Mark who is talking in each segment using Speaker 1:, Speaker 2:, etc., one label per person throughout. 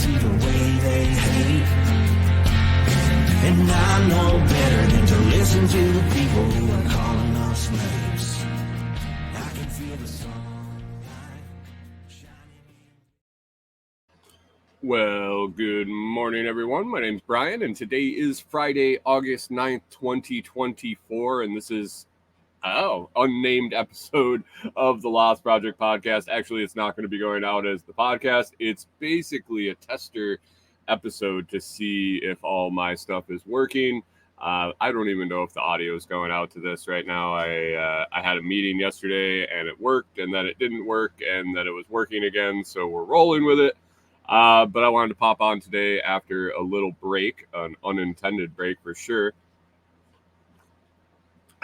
Speaker 1: see the way they hate. And I know better than to listen to the people who are calling us slaves. I can feel the sunlight shining.
Speaker 2: Well, good morning, everyone. My name's Brian, and today is Friday, August 9th, 2024, and this is unnamed episode of the Lost Project podcast. Actually, it's not going to be going out as the podcast. It's basically a tester episode to see if all my stuff is working. I don't even know if the audio is going out to this right now. I had a meeting yesterday and it worked, and then it didn't work, and then it was working again. So we're rolling with it. But I wanted to pop on today after a little break, an unintended break for sure,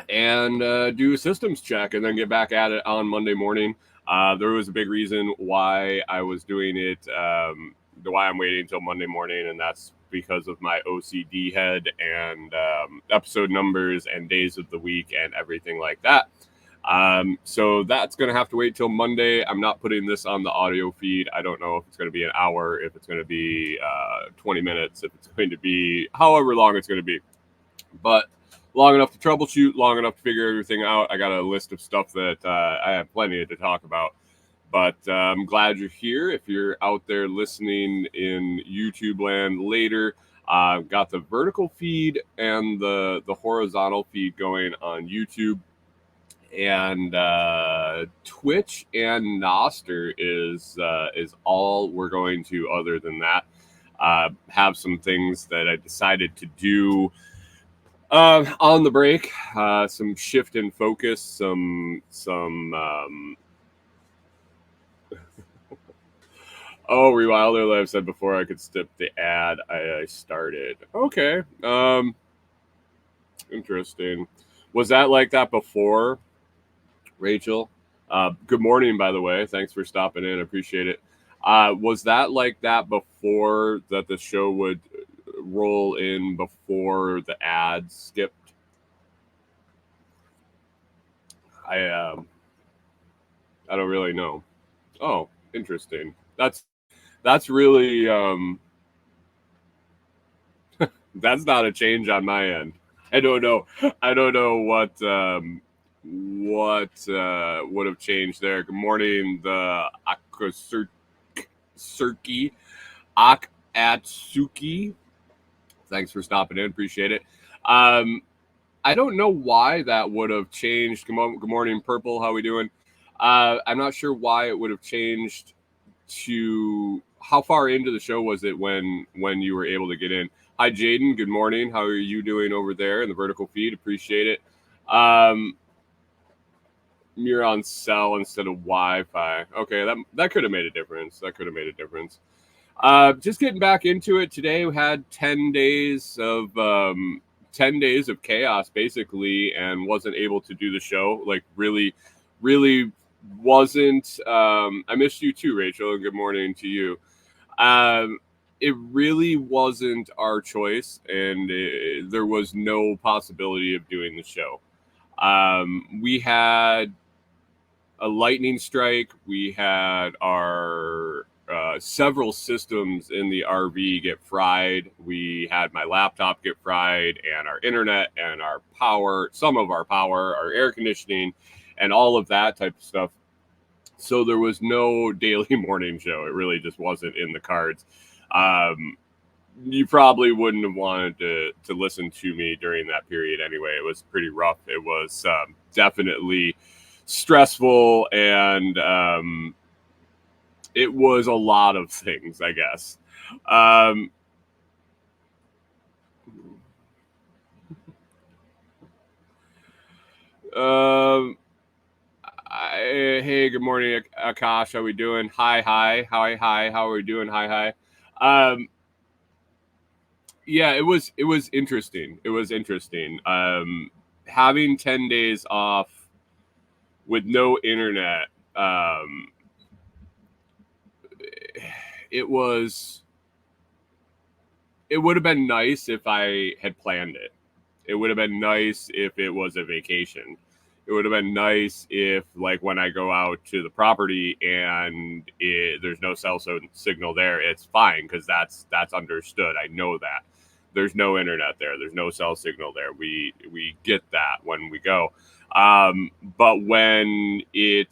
Speaker 2: and do a systems check and then get back at it on Monday morning. There was a big reason why I was doing it, why I'm waiting until Monday morning, and that's because of my OCD head and episode numbers and days of the week and everything like that. So that's going to have to wait till Monday. I'm not putting this on the audio feed. I don't know if it's going to be an hour, if it's going to be 20 minutes, if it's going to be however long it's going to be. But long enough to troubleshoot, long enough to figure everything out. I got a list of stuff that I have plenty to talk about. But I'm glad you're here. If you're out there listening in YouTube land later, I've got the vertical feed and the horizontal feed going on YouTube. And Twitch and Noster is all we're going to. Other than that, have some things that I decided to do on the break. Some shift in focus. Some. Oh, Rewilder, like I've said before, I could skip the ad I started. Okay. Interesting. Was that like that before, Rachel? Good morning, by the way. Thanks for stopping in. I appreciate it. Was that like that before that the show would roll in before the ads skipped? I don't really know. Oh, interesting. That's really that's not a change on my end. I don't know what would have changed there. Good morning, the Akatsuki. Thanks for stopping in. Appreciate it. I don't know why that would have changed. Good morning, Purple. How we doing? I'm not sure why it would have changed to how far into the show was it when you were able to get in. Hi, Jaden. Good morning. How are you doing over there in the vertical feed? Appreciate it. You're on cell instead of Wi-Fi. Okay, that could have made a difference. Just getting back into it today. We had 10 days of chaos basically, and wasn't able to do the show. Like really wasn't. I missed you too, Rachel, and good morning to you. It really wasn't our choice, and there was no possibility of doing the show. We had a lightning strike. We had our several systems in the RV get fried. We had my laptop get fried, and our internet, and our power, some of our power, our air conditioning, and all of that type of stuff. So there was no daily morning show. It really just wasn't in the cards. You probably wouldn't have wanted to listen to me during that period anyway. It was pretty rough. It was definitely stressful, and it was a lot of things, I guess. Hey, good morning, Akash. How we doing? Hi. How are we doing? Hi. Yeah, it was interesting. It was interesting. Having 10 days off with no internet. It would have been nice if I had planned it. It would have been nice if it was a vacation. It It would have been nice if, like, when I go out to the property and there's no cell signal there, it's fine because that's understood. I know that there's no internet there, there's no cell signal there. We get that when we go, but when it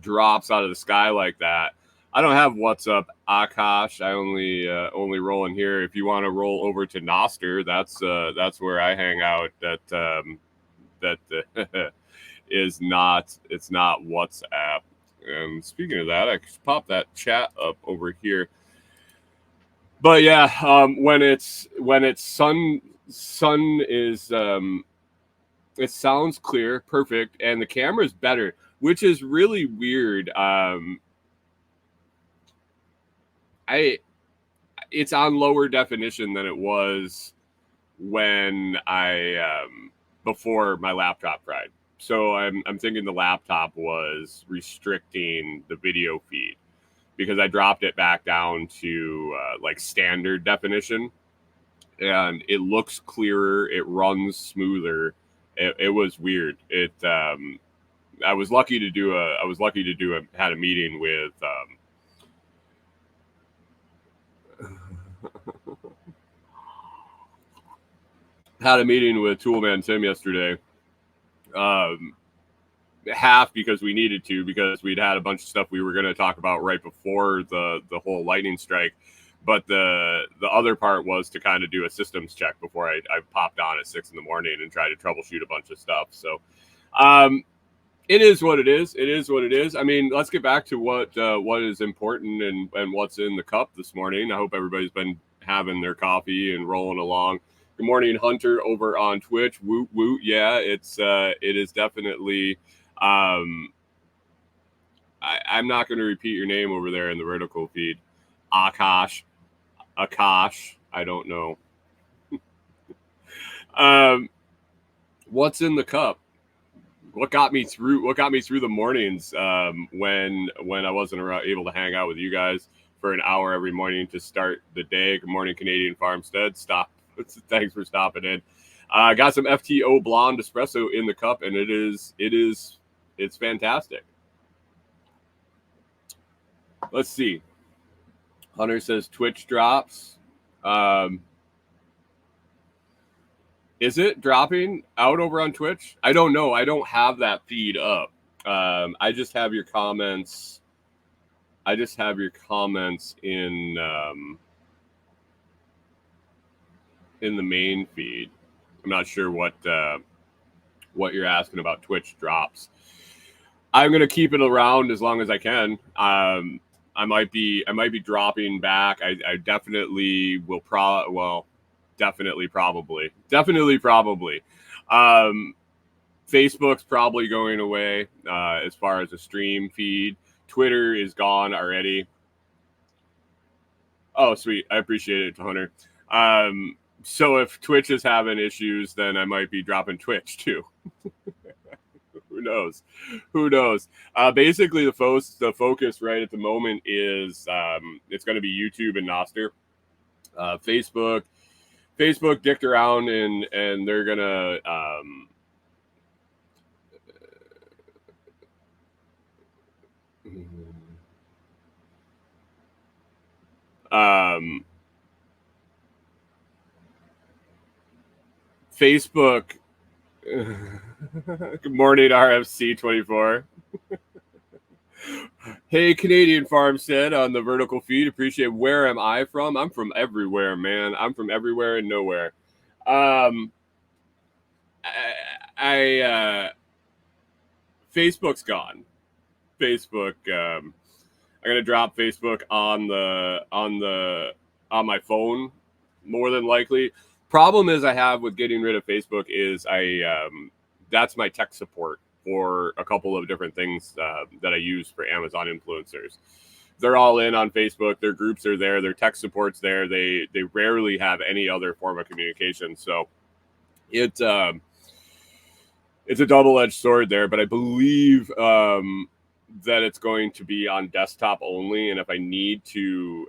Speaker 2: drops out of the sky like that, I don't have what's up, Akash. I only roll in here. If you want to roll over to Noster, that's where I hang out. That is not, it's not WhatsApp. And speaking of that, I can pop that chat up over here. But yeah, when it's sun is it sounds clear, perfect, and the camera's better, which is really weird. It's on lower definition than it was when I before my laptop fried. So I'm thinking the laptop was restricting the video feed because I dropped it back down to like standard definition, and it looks clearer. It runs smoother. It was weird. I was lucky to do had a meeting with. Had a meeting with Toolman Tim yesterday. Half because we needed to, because we'd had a bunch of stuff we were going to talk about right before the whole lightning strike. But the other part was to kind of do a systems check before I popped on at 6 a.m. and tried to troubleshoot a bunch of stuff. So it is what it is. It is what it is. I mean, let's get back to what is important and what's in the cup this morning. I hope everybody's been having their coffee and rolling along. Good morning, Hunter, over on Twitch. Woot woot. Yeah, it is definitely. I'm not going to repeat your name over there in the vertical feed. Akash, I don't know. What's in the cup? What got me through the mornings when I wasn't able to hang out with you guys for an hour every morning to start the day. Good morning, Canadian Farmstead. Thanks for stopping in. Got some FTO blonde espresso in the cup, and it's fantastic. Let's see. Hunter says Twitch drops. Is it dropping out over on Twitch? I don't know. I don't have that feed up. I just have your comments. In the main feed. I'm not sure what you're asking about Twitch drops. I'm gonna keep it around as long as I can. I might be dropping back. I definitely will definitely probably. Facebook's probably going away as far as a stream feed. Twitter is gone already. Oh, sweet. I appreciate it, Hunter. So if Twitch is having issues, then I might be dropping Twitch too. Who knows? Basically, the focus right at the moment is it's going to be YouTube and Noster. Facebook dicked around and they're gonna Facebook. Good morning, RFC24. Hey, Canadian Farmstead on the vertical feed. Appreciate. Where am I from? I'm from everywhere, man. I'm from everywhere and nowhere. Facebook's gone. Facebook. I'm gonna drop Facebook on my phone more than likely. Problem is I have with getting rid of Facebook is that's my tech support for a couple of different things that I use for Amazon influencers. They're all in on Facebook. Their groups are there. Their tech support's there. They rarely have any other form of communication. So it's a double-edged sword there. But I believe that it's going to be on desktop only. And if I need to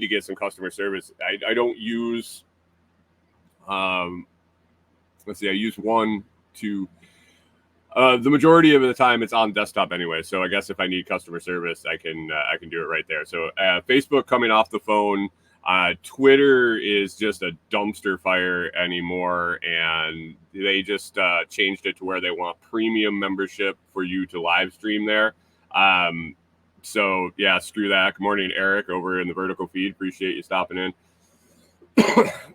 Speaker 2: get some customer service, I don't use. Let's see. I use 1, 2. The majority of the time it's on desktop anyway. So I guess if I need customer service, I can do it right there. So Facebook coming off the phone. Twitter is just a dumpster fire anymore, and they just changed it to where they want premium membership for you to live stream there. So yeah, screw that. Good morning, Eric, over in the vertical feed. Appreciate you stopping in.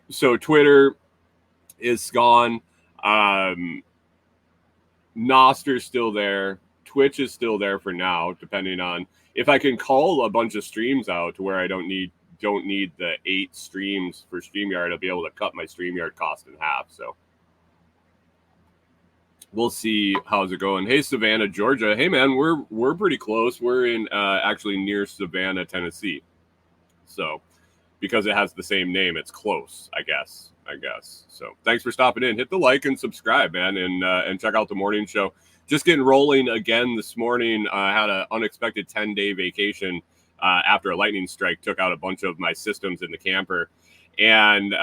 Speaker 2: So Twitter is gone. Noster's still there. Twitch is still there for now, depending on if I can call a bunch of streams out to where I don't need the 8 streams for StreamYard. I'll be able to cut my StreamYard cost in half. So we'll see how's it going. Hey, Savannah, Georgia. Hey, man, we're pretty close. We're in actually near Savannah, Tennessee. So because it has the same name, it's close, I guess. So thanks for stopping in. Hit the like and subscribe, man, and check out the morning show. Just getting rolling again this morning. I had an unexpected 10-day vacation after a lightning strike took out a bunch of my systems in the camper, and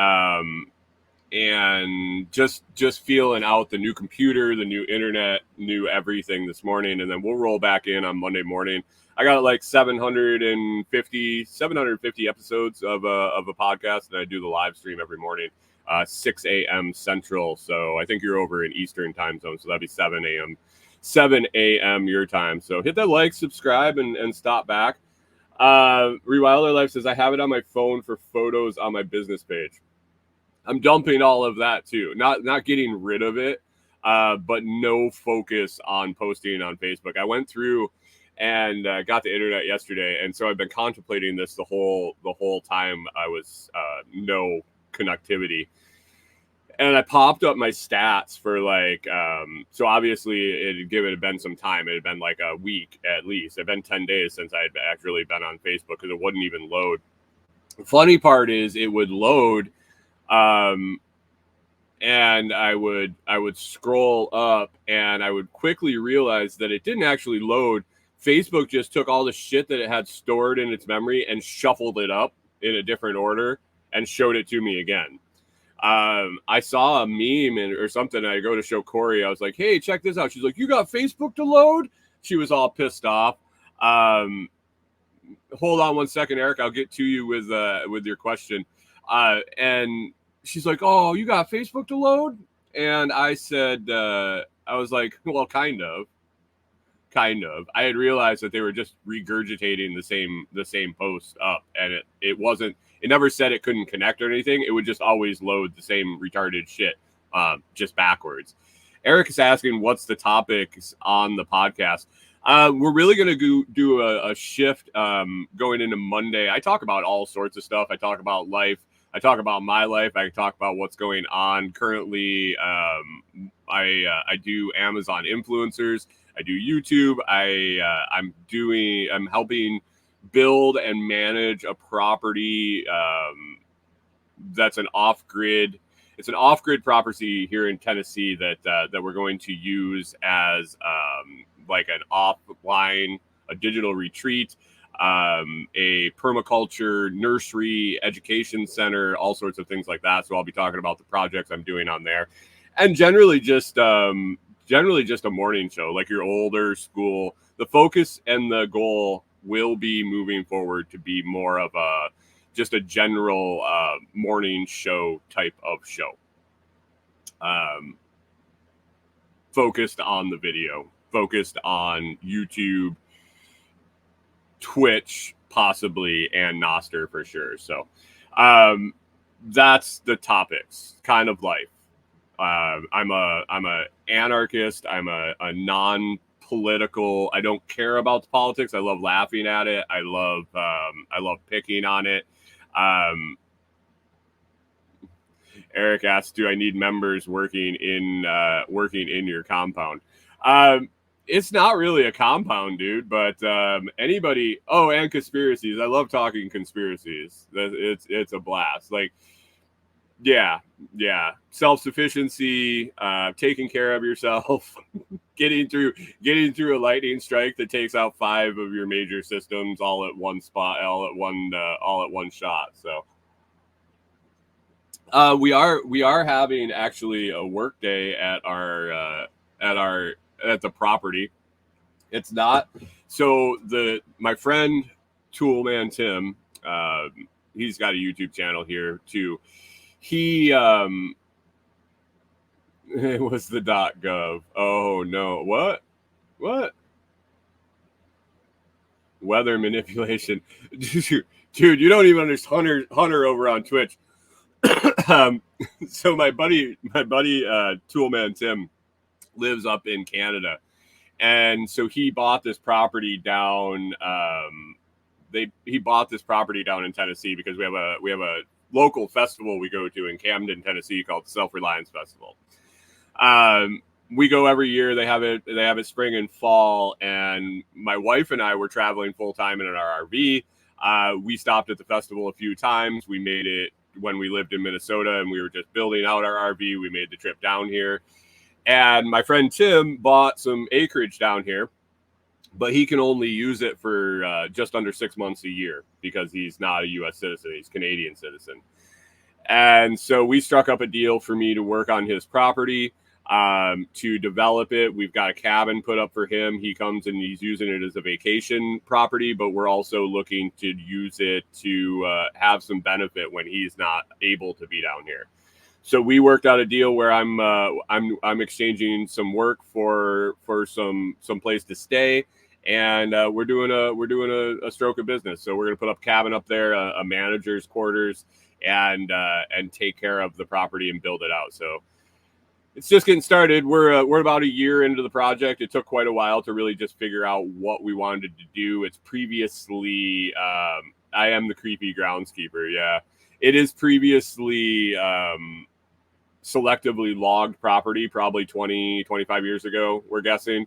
Speaker 2: just feeling out the new computer, the new internet, new everything this morning, and then we'll roll back in on Monday morning. I got like 750 episodes of a podcast, and I do the live stream every morning, 6 a.m. Central. So I think you're over in Eastern time zone, so that'd be 7 a.m. your time. So hit that like, subscribe, and stop back. Rewilder Life says, I have it on my phone for photos on my business page. I'm dumping all of that too. Not getting rid of it, but no focus on posting on Facebook. I went through and got the internet yesterday, and so I've been contemplating this the whole time I was no connectivity. And I popped up my stats for like, so obviously it had been some time. It had been like a week at least. It'd been 10 days since I had actually been on Facebook because it wouldn't even load. The funny part is it would load, and I would scroll up, and I would quickly realize that it didn't actually load. Facebook just took all the shit that it had stored in its memory and shuffled it up in a different order and showed it to me again. I saw a meme or something. I go to show Corey. I was like, hey, check this out. She's like, you got Facebook to load? She was all pissed off. Hold on one second, Eric. I'll get to you with your question. And she's like, oh, you got Facebook to load? And I said, I was like, well, kind of. I had realized that they were just regurgitating the same post up, and it wasn't. It never said it couldn't connect or anything. It would just always load the same retarded shit, just backwards. Eric is asking, what's the topics on the podcast? We're really going to do a shift going into Monday. I talk about all sorts of stuff. I talk about life. I talk about my life. I talk about what's going on currently. I do Amazon influencers. I do YouTube. I'm helping build and manage a property that's an off-grid. It's an off-grid property here in Tennessee that we're going to use as like an offline, a digital retreat, a permaculture nursery, education center, all sorts of things like that. So I'll be talking about the projects I'm doing on there, and generally just a morning show, like your older school. The focus and the goal will be moving forward to be more of just a general morning show type of show, focused on the video, focused on YouTube, Twitch possibly, and Noster for sure. So that's the topics, kind of life. I'm a anarchist. I'm a non-political. I don't care about politics. I love laughing at it. I love picking on it. Eric asks, do I need members working in your compound? It's not really a compound, dude, but anybody. Oh, and conspiracies. I love talking conspiracies. It's a blast. Like, yeah. Self-sufficiency, taking care of yourself, getting through a lightning strike that takes out 5 of your major systems all at one spot, all at one shot. So we are having actually a work day at our at the property. It's not. So my friend Toolman Tim, he's got a YouTube channel here too. He it was the .gov. Oh no, what? Weather manipulation, dude. You don't even understand Hunter over on Twitch. So my buddy, Toolman Tim, lives up in Canada, and so he bought this property down. He bought this property down in Tennessee because we have a local festival we go to in Camden, Tennessee called the Self-Reliance Festival. We go every year. They have it spring and fall, and my wife and I were traveling full time in our RV. We stopped at the festival a few times. We made it when we lived in Minnesota, and we were just building out our RV. We made the trip down here, and my friend Tim bought some acreage down here, but he can only use it for just under 6 months a year because he's not a U.S. citizen. He's a Canadian citizen. And so we struck up a deal for me to work on his property, to develop it. We've got a cabin put up for him. He comes and he's using it as a vacation property, but we're also looking to use it to have some benefit when he's not able to be down here. So we worked out a deal where I'm exchanging some work for some place to stay, and we're doing a stroke of business. So we're gonna put up cabin up there, a manager's quarters, and take care of the property and build it out. So it's just getting started. We're about a year into the project. It took quite a while to really just figure out what we wanted to do. It's previously I am the creepy groundskeeper. Yeah, it is previously selectively logged property, probably 25 years ago, we're guessing.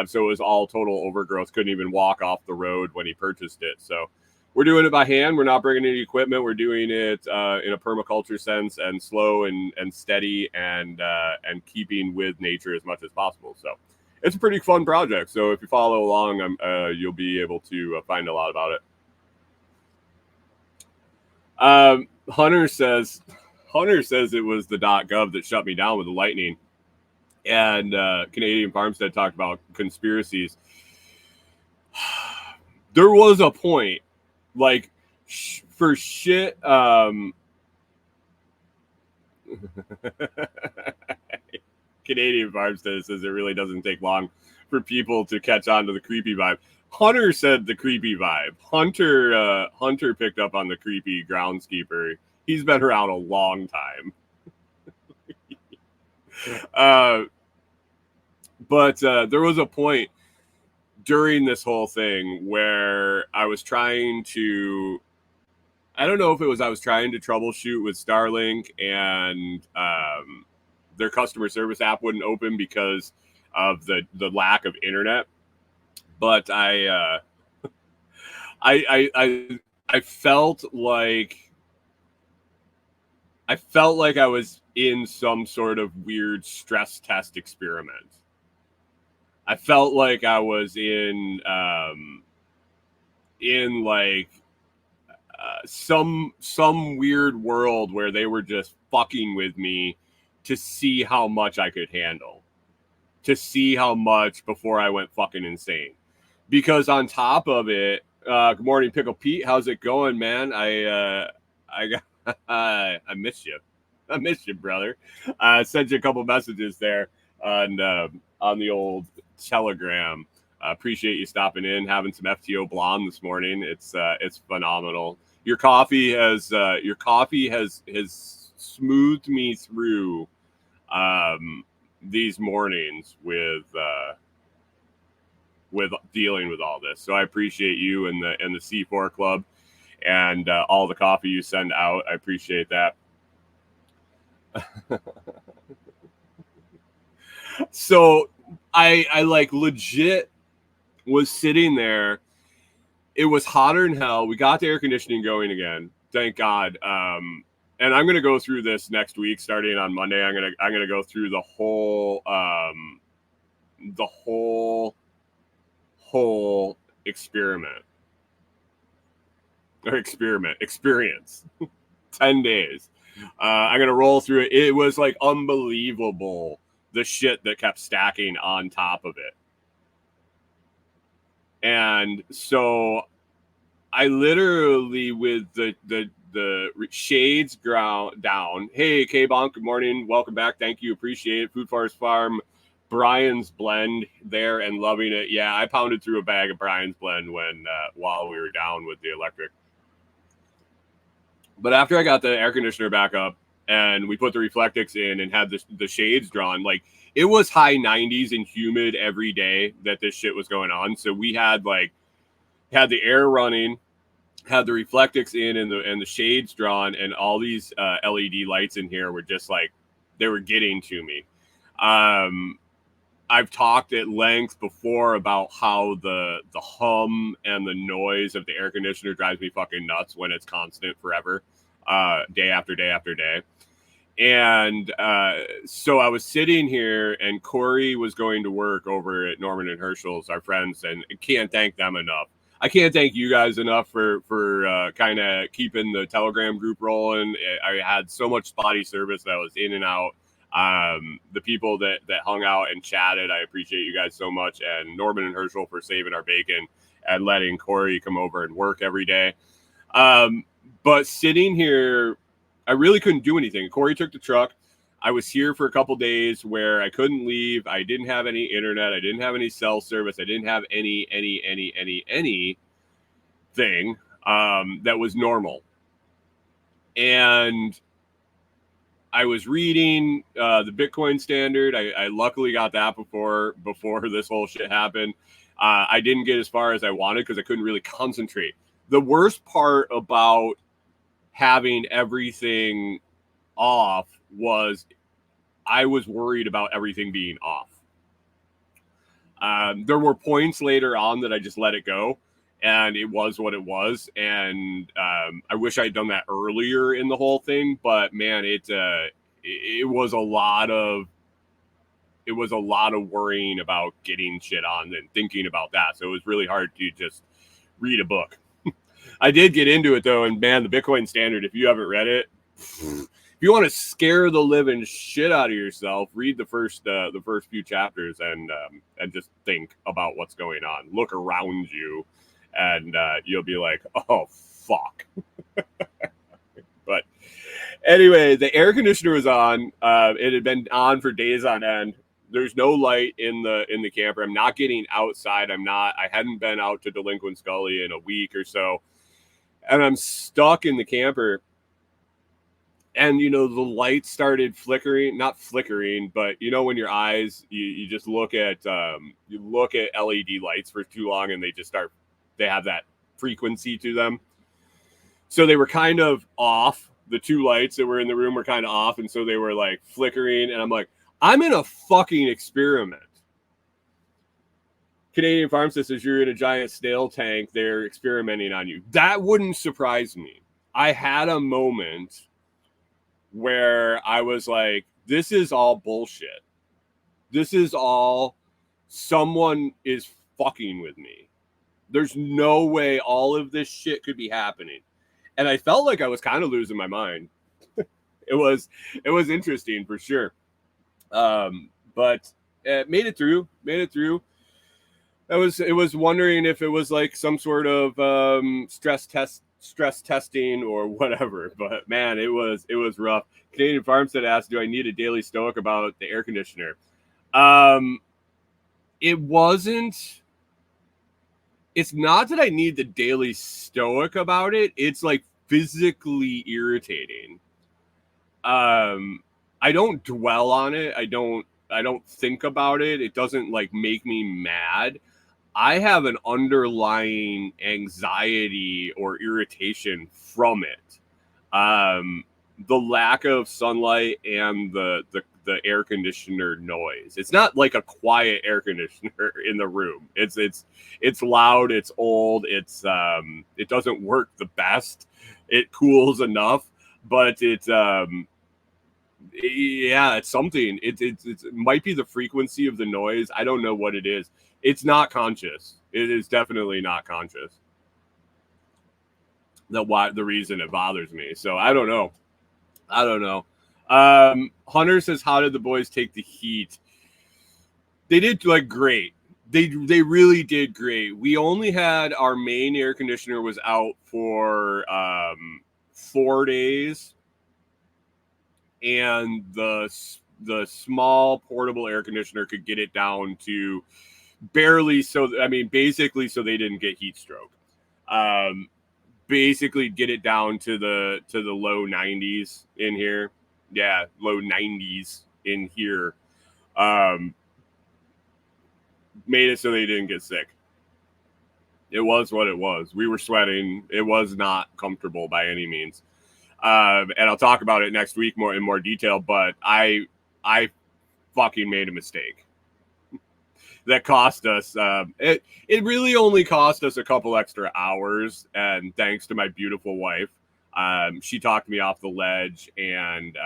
Speaker 2: So it was all total overgrowth. Couldn't even walk off the road when he purchased it. So we're doing it by hand. We're not bringing any equipment. We're doing it in a permaculture sense, and slow and steady, and keeping with nature as much as possible. So it's a pretty fun project. So if you follow along, you'll be able to find a lot about it. Hunter says it was the .gov that shut me down with the lightning. And Canadian Farmstead talked about conspiracies. There was a point, like, for shit. Canadian Farmstead says it really doesn't take long for people to catch on to the creepy vibe. Hunter said the creepy vibe. Hunter picked up on the creepy groundskeeper. He's been around a long time. But there was a point during this whole thing where I was trying to, I don't know if it was I was trying to troubleshoot with Starlink, and their customer service app wouldn't open because of the lack of internet. But I felt like I was in some sort of weird stress test experiment. I felt like I was in like some weird world where they were just fucking with me to see how much I could handle, to see how much before I went fucking insane. Because on top of it, good morning, Pickle Pete. How's it going, man? I missed you. I missed you, brother. Sent you a couple messages there on the old Telegram. Appreciate you stopping in, having some FTO Blonde this morning. It's phenomenal. Your coffee has smoothed me through these mornings with dealing with all this. So I appreciate you and the C4 Club and all the coffee you send out. I appreciate that. So I like legit was sitting there. It was hotter than hell. We got the air conditioning going again, thank God. And I'm gonna go through this next week, starting on Monday. I'm gonna go through the whole experience. 10 days. I'm gonna roll through it. It was like unbelievable the shit that kept stacking on top of it. And so I literally, with the shades ground down. Hey, K-Bonk, good morning. Welcome back. Thank you. Appreciate it. Food Forest Farm, Brian's Blend there and loving it. Yeah, I pounded through a bag of Brian's Blend while we were down with the electric. But after I got the air conditioner back up and we put the Reflectix in and had the shades drawn, like it was high 90s and humid every day that this shit was going on. So we had the air running, had the Reflectix in and the shades drawn, and all these LED lights in here were just like, they were getting to me. I've talked at length before about how the hum and the noise of the air conditioner drives me fucking nuts when it's constant forever, day after day after day. And so I was sitting here, and Corey was going to work over at Norman and Herschel's, our friends, and I can't thank them enough. I can't thank you guys enough for kind of keeping the Telegram group rolling. I had so much spotty service that I was in and out. The people that hung out and chatted, I appreciate you guys so much. And Norman and Herschel for saving our bacon and letting Corey come over and work every day. But sitting here, I really couldn't do anything. Corey took the truck. I was here for a couple days where I couldn't leave. I didn't have any internet. I didn't have any cell service. I didn't have anything that was normal. And I was reading the Bitcoin Standard. I luckily got that before this whole shit happened. I didn't get as far as I wanted because I couldn't really concentrate. The worst part about having everything off was I was worried about everything being off. There were points later on that I just let it go, and it was what it was. And I wish I'd done that earlier in the whole thing, but man, it was a lot of worrying about getting shit on and thinking about that. So it was really hard to just read a book. I did get into it though, and man, the Bitcoin Standard, if you haven't read it, if you want to scare the living shit out of yourself, read the first few chapters and just think about what's going on. Look around you, and you'll be like, oh fuck. But anyway, the air conditioner was on. It had been on for days on end. There's no light in the camper. I'm not getting outside. I hadn't been out to Delinquent Scully in a week or so. And I'm stuck in the camper. And, the lights started flickering, not flickering, but, when your eyes, you just look at LED lights for too long and they have that frequency to them. So they were kind of off. The two lights that were in the room were kind of off. And so they were like flickering. And I'm like, I'm in a fucking experiment. Canadian Farm says you're in a giant snail tank. They're experimenting on you. That wouldn't surprise me. I had a moment where I was like, this is all bullshit. This is all someone is fucking with me. There's no way all of this shit could be happening. And I felt like I was kind of losing my mind. It was interesting for sure. But made it through. It was wondering if it was like some sort of stress testing or whatever. But man, it was rough. Canadian Farmstead asked, do I need a daily stoic about the air conditioner? It wasn't. It's not that I need the daily stoic about it. It's like physically irritating. I don't dwell on it. I don't think about it. It doesn't like make me mad. I have an underlying anxiety or irritation from it. The lack of sunlight and the air conditioner noise. It's not like a quiet air conditioner in the room. It's loud. It's old. It doesn't work the best. It cools enough, but it's something. It might be the frequency of the noise. I don't know what it is. It's not conscious. It is definitely not conscious. The reason it bothers me. So I don't know. Hunter says, how did the boys take the heat? They did like great. They really did great. We only had our main air conditioner was out for 4 days, and the small portable air conditioner could get it down to barely. So I mean, basically, so they didn't get heat stroke. Basically, get it down to the low 90s in here. Yeah, low 90s in here. Made it so they didn't get sick. It was what it was. We were sweating. It was not comfortable by any means. And I'll talk about it next week in more detail. But I fucking made a mistake that cost us. It really only cost us a couple extra hours. And thanks to my beautiful wife, she talked me off the ledge. And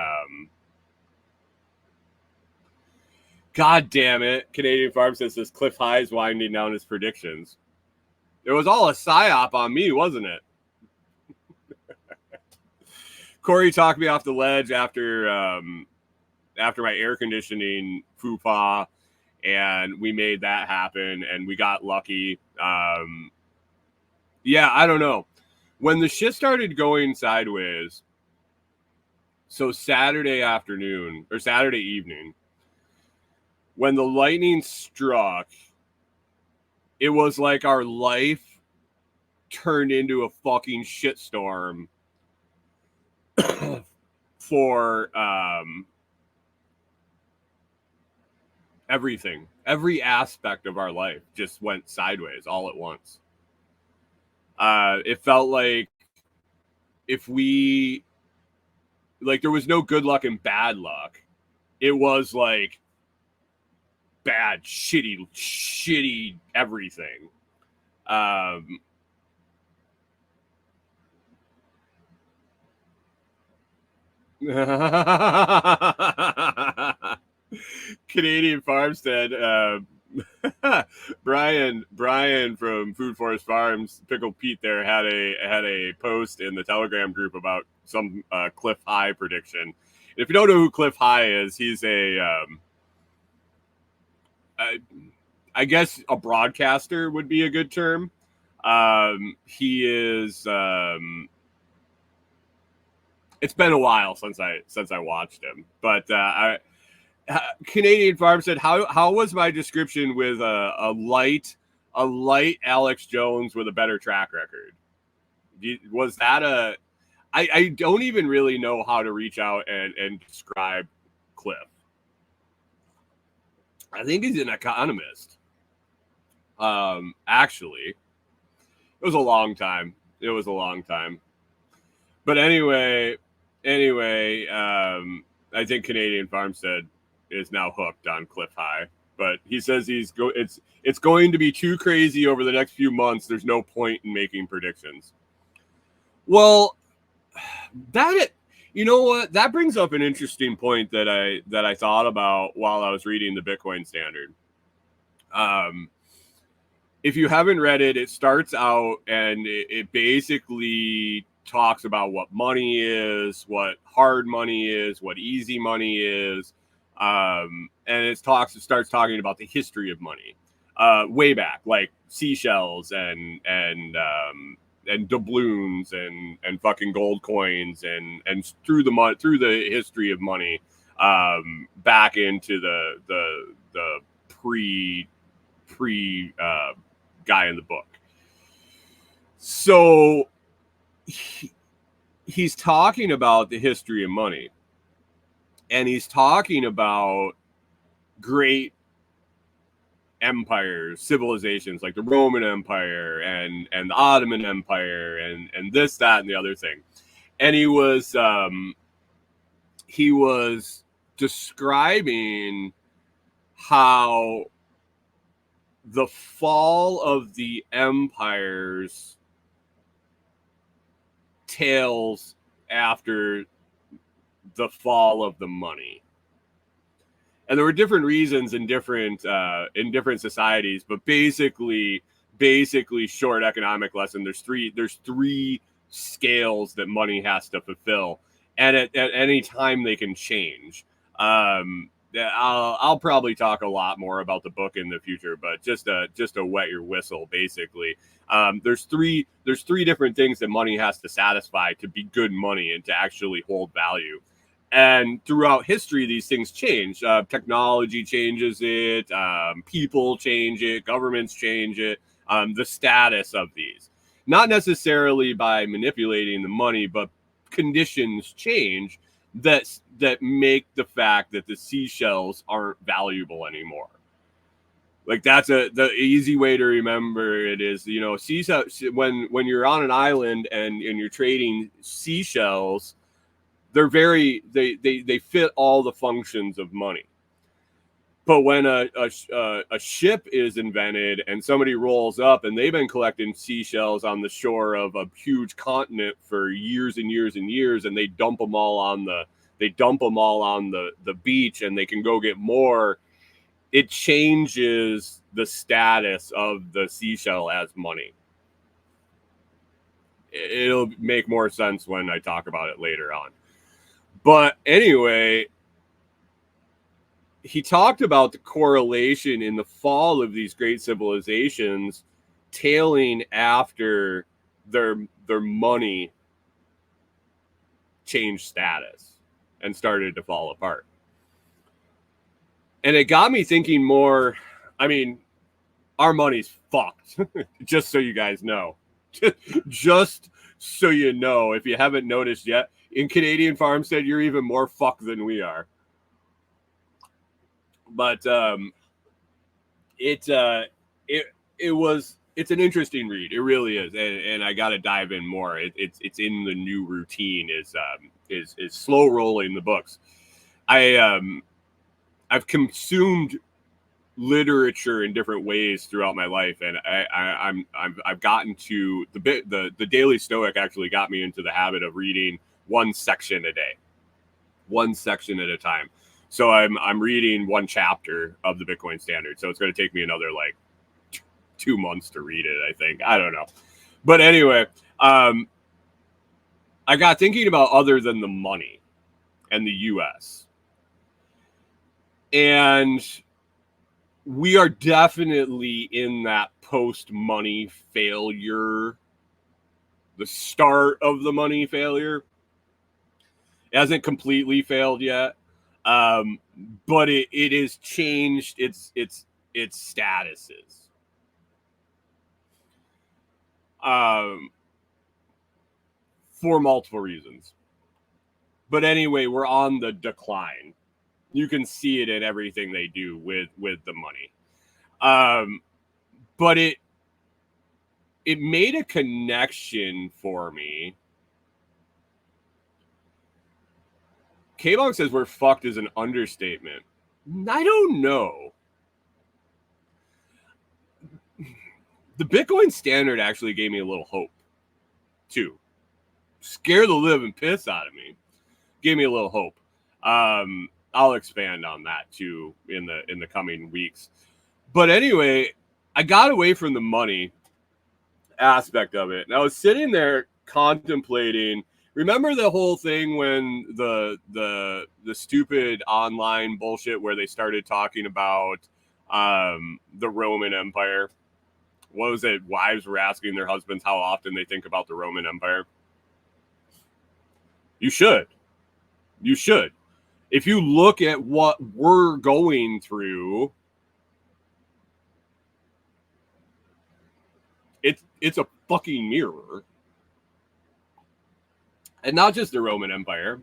Speaker 2: God damn it, Canadian Farm says Cliff High is winding down his predictions. It was all a psyop on me, wasn't it? Corey talked me off the ledge after my air conditioning faux-pas, and we made that happen, and we got lucky. Yeah, I don't know. When the shit started going sideways, so Saturday afternoon, or Saturday evening, when the lightning struck, it was like our life turned into a fucking shitstorm for everything. Every aspect of our life just went sideways all at once. It felt like if we, like, there was no good luck and bad luck. It was like bad, shitty everything. Canadian Farmstead, Brian from Food Forest Farms, Pickle Pete there had a post in the Telegram group about some Cliff High prediction. If you don't know who Cliff High is, he's I guess a broadcaster would be a good term. He is. It's been a while since I watched him, but Canadian Farm said, "How was my description with a light Alex Jones with a better track record? Was that a? I don't even really know how to reach out and describe Cliff. I think he's an economist. Actually, it was a long time. But anyway, I think Canadian Farmstead is now hooked on Cliff High. But he says it's going to be too crazy over the next few months. There's no point in making predictions. Well, you know what? That brings up an interesting point that I thought about while I was reading the Bitcoin Standard. If you haven't read it, it starts out and it basically talks about what money is, what hard money is, what easy money is, and it starts talking about the history of money, way back, like seashells and doubloons and fucking gold coins and through the history of money, back into the pre guy in the book. So he's talking about the history of money, and he's talking about great empires, civilizations like the Roman Empire and the Ottoman Empire and this, that, and the other thing. And he was describing how the fall of the empires tails after the fall of the money. And there were different reasons in different societies, but basically short economic lesson, there's three scales that money has to fulfill, and at any time they can change. Yeah, I'll probably talk a lot more about the book in the future, but just to wet your whistle, basically, there's three different things that money has to satisfy to be good money and to actually hold value. And throughout history, these things change. Technology changes it, people change it, governments change it. The status of these, not necessarily by manipulating the money, but conditions change that make the fact that the seashells aren't valuable anymore. Like that's the easy way to remember it is, seashells, when you're on an island and you're trading seashells, they're they fit all the functions of money. But when a ship is invented and somebody rolls up and they've been collecting seashells on the shore of a huge continent for years and years and years, and they dump them all on the beach, and they can go get more, it changes the status of the seashell as money. It'll make more sense when I talk about it later on. But anyway, he talked about the correlation in the fall of these great civilizations tailing after their money changed status and started to fall apart. And it got me thinking more. I mean, our money's fucked. Just so you guys know. Just so you know, if you haven't noticed yet, in Canadian Farmstead, you're even more fucked than we are. But it's an interesting read. It really is, and I got to dive in more. It's in the new routine is slow rolling the books. I've consumed literature in different ways throughout my life, and I've gotten to the Daily Stoic actually got me into the habit of reading one section a day, one section at a time. So I'm reading one chapter of the Bitcoin Standard. So it's going to take me another like 2 months to read it, I think. I don't know. But anyway, I got thinking about other than the money and the US. And we are definitely in that post-money failure, the start of the money failure. It hasn't completely failed yet. But it has changed its statuses. For multiple reasons. But anyway, we're on the decline. You can see it in everything they do with the money. But it made a connection for me. K-Bong says we're fucked is an understatement. I don't know. The Bitcoin Standard actually gave me a little hope, too. Scared the living piss out of me. Gave me a little hope. I'll expand on that, too, in the coming weeks. But anyway, I got away from the money aspect of it. And I was sitting there contemplating. Remember the whole thing when the stupid online bullshit where they started talking about the Roman Empire? What was it? Wives were asking their husbands how often they think about the Roman Empire. You should. You should. If you look at what we're going through, it's a fucking mirror. And not just the Roman Empire.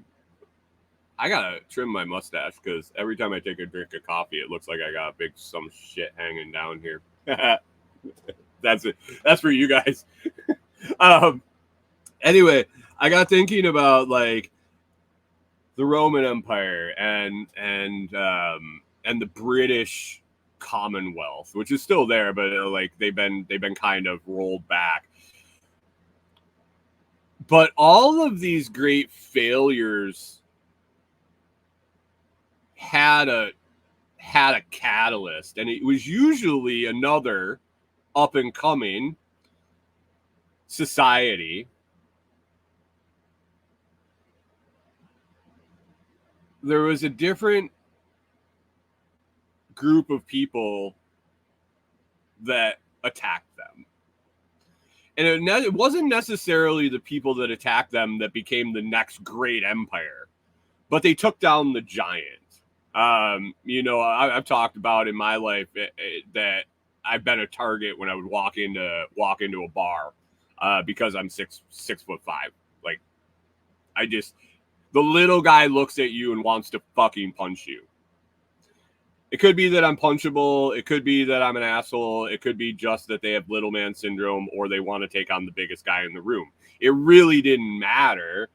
Speaker 2: I gotta trim my mustache because every time I take a drink of coffee, it looks like I got some shit hanging down here. That's it. That's for you guys. Anyway, I got thinking about like the Roman Empire and the British Commonwealth, which is still there, but like they've been kind of rolled back. But all of these great failures had a catalyst, and it was usually another up and coming society. There was a different group of people that attacked them. And it wasn't necessarily the people that attacked them that became the next great empire, but they took down the giant. I've talked about in my life that I've been a target when I would walk into a bar because I'm 6'5". Like, the little guy looks at you and wants to fucking punch you. It could be that I'm punchable. It could be that I'm an asshole. It could be just that they have little man syndrome or they want to take on the biggest guy in the room. It really didn't matter.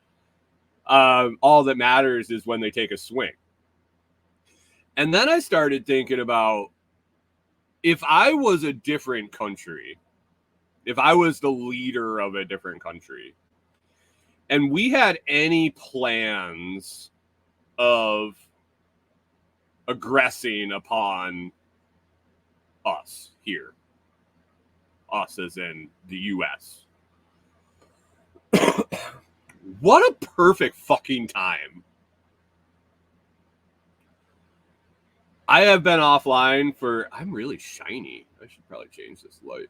Speaker 2: All that matters is when they take a swing. And then I started thinking about, if I was a different country, if I was the leader of a different country, and we had any plans of aggressing upon us here, us as in the US, what a perfect fucking time. I have been offline for, I'm really shiny. I should probably change this light.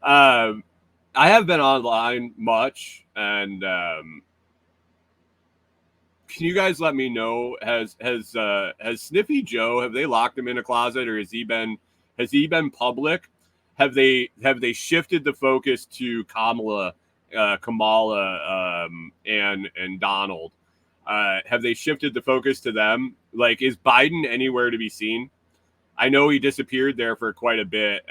Speaker 2: I have been online much, and can you guys let me know, has Sniffy Joe, have they locked him in a closet, or has he been public? Have they shifted the focus to Kamala and Donald? Have they shifted the focus to them? Like, is Biden anywhere to be seen? I know he disappeared there for quite a bit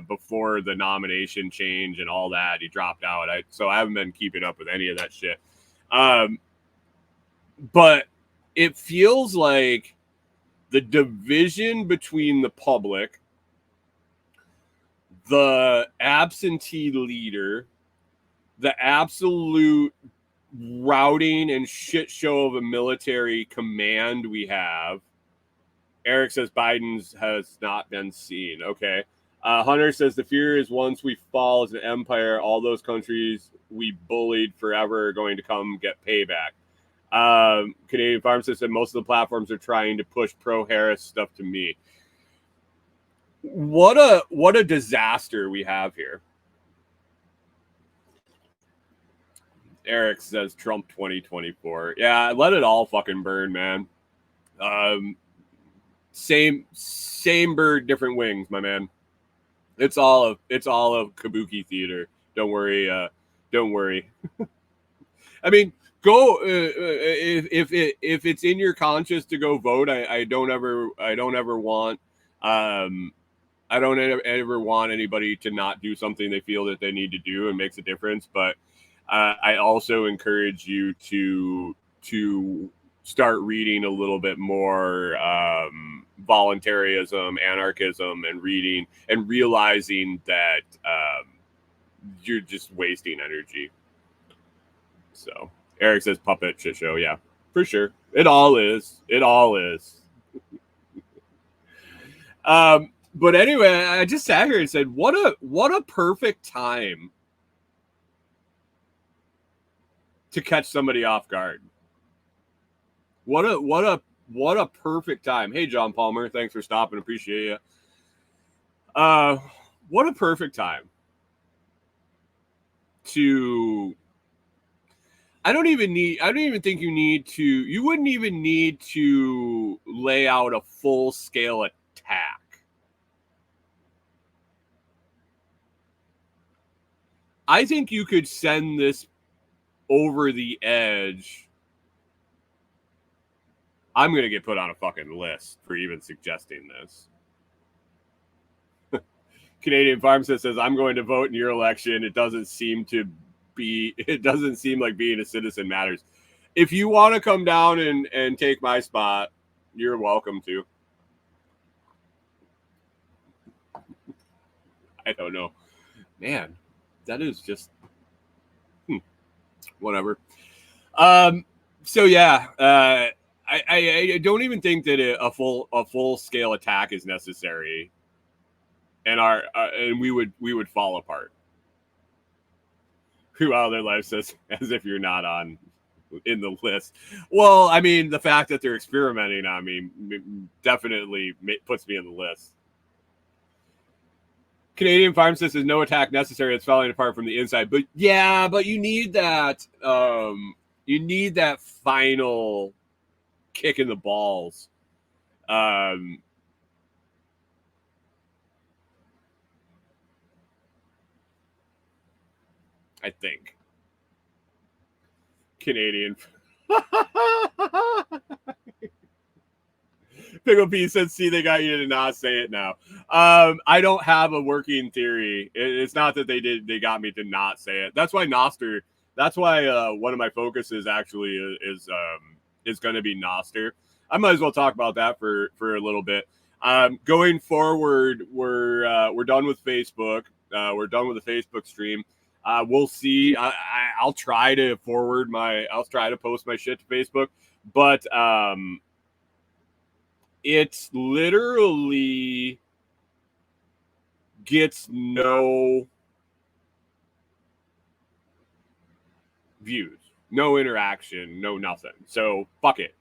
Speaker 2: before the nomination change and all that. He dropped out. So I haven't been keeping up with any of that shit. But it feels like the division between the public, the absentee leader, the absolute routing and shit show of a military command we have. Eric says Biden's has not been seen. Okay. Hunter says the fear is once we fall as an empire, all those countries we bullied forever are going to come get payback. Canadian Pharmacist said most of the platforms are trying to push pro-Harris stuff to me. What a disaster we have here. Eric says Trump 2024. Yeah, let it all fucking burn, man. Same bird, different wings, my man. It's all a kabuki theater. Don't worry. I mean, go if it's in your conscience to go vote. I don't ever want anybody to not do something they feel that they need to do and makes a difference. But I also encourage you to start reading a little bit more voluntarism, anarchism, and reading and realizing that you're just wasting energy. So Eric says puppet shit show. Yeah, for sure. It all is. But anyway, I just sat here and said, what a perfect time to catch somebody off guard. What a perfect time. Hey, John Palmer, thanks for stopping. Appreciate you. What a perfect time to. I don't even think you wouldn't even need to lay out a full scale attack. I think you could send this over the edge. I'm going to get put on a fucking list for even suggesting this. Canadian Pharmacist says, I'm going to vote in your election. It doesn't seem like being a citizen matters. If you want to come down and take my spot, you're welcome to. I don't know. Man, that is just whatever. So yeah, I don't even think that a full scale attack is necessary, and we would fall apart. Who out of their life says as if you're not on. in the list. Well, I mean, the fact that they're experimenting on me definitely puts me in the list. Canadian farm says no attack necessary. It's falling apart from the inside. But yeah, but you need that. You need that final kick in the balls. I think Canadian. Pickle P says, "See, they got you to not say it now." I don't have a working theory. It's not that they got me to not say it. That's why Noster. That's why one of my focuses actually is going to be Noster. I might as well talk about that for a little bit. Going forward, we're done with Facebook. We're done with the Facebook stream. We'll see. I'll try to I'll try to post my shit to Facebook, but it literally gets no views, no interaction, no nothing. So fuck it.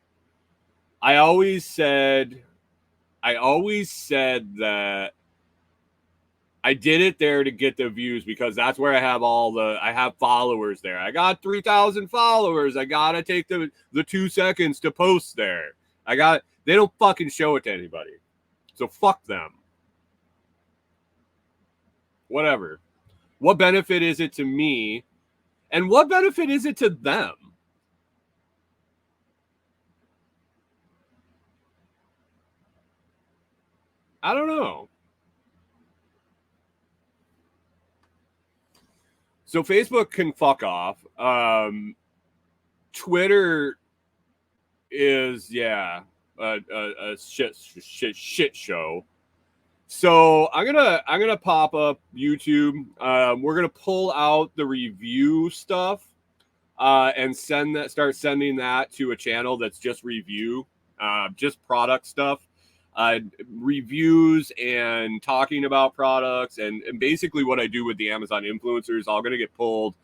Speaker 2: I always said that I did it there to get the views because that's where I have followers there. I got 3,000 followers. I got to take the 2 seconds to post there. They don't fucking show it to anybody. So fuck them. Whatever. What benefit is it to me? And what benefit is it to them? I don't know. So Facebook can fuck off. Twitter is a shit show. So I'm gonna pop up YouTube. We're gonna pull out the review stuff and start sending that to a channel that's just review, just product stuff, reviews and talking about products and basically what I do with the Amazon influencers. All gonna get pulled.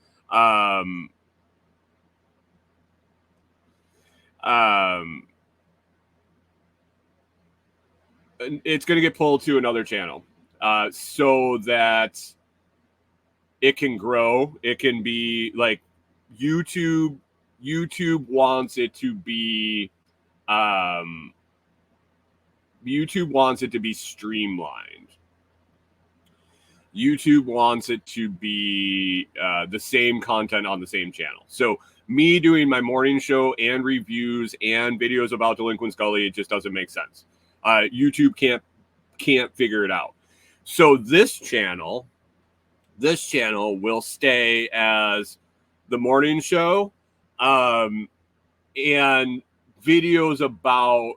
Speaker 2: It's going to get pulled to another channel so that it can grow. It can be like YouTube wants it to be YouTube wants it to be streamlined. YouTube wants it to be the same content on the same channel. So me doing my morning show and reviews and videos about Delinquent Scully, it just doesn't make sense. YouTube can't figure it out. So this channel will stay as the morning show, and videos about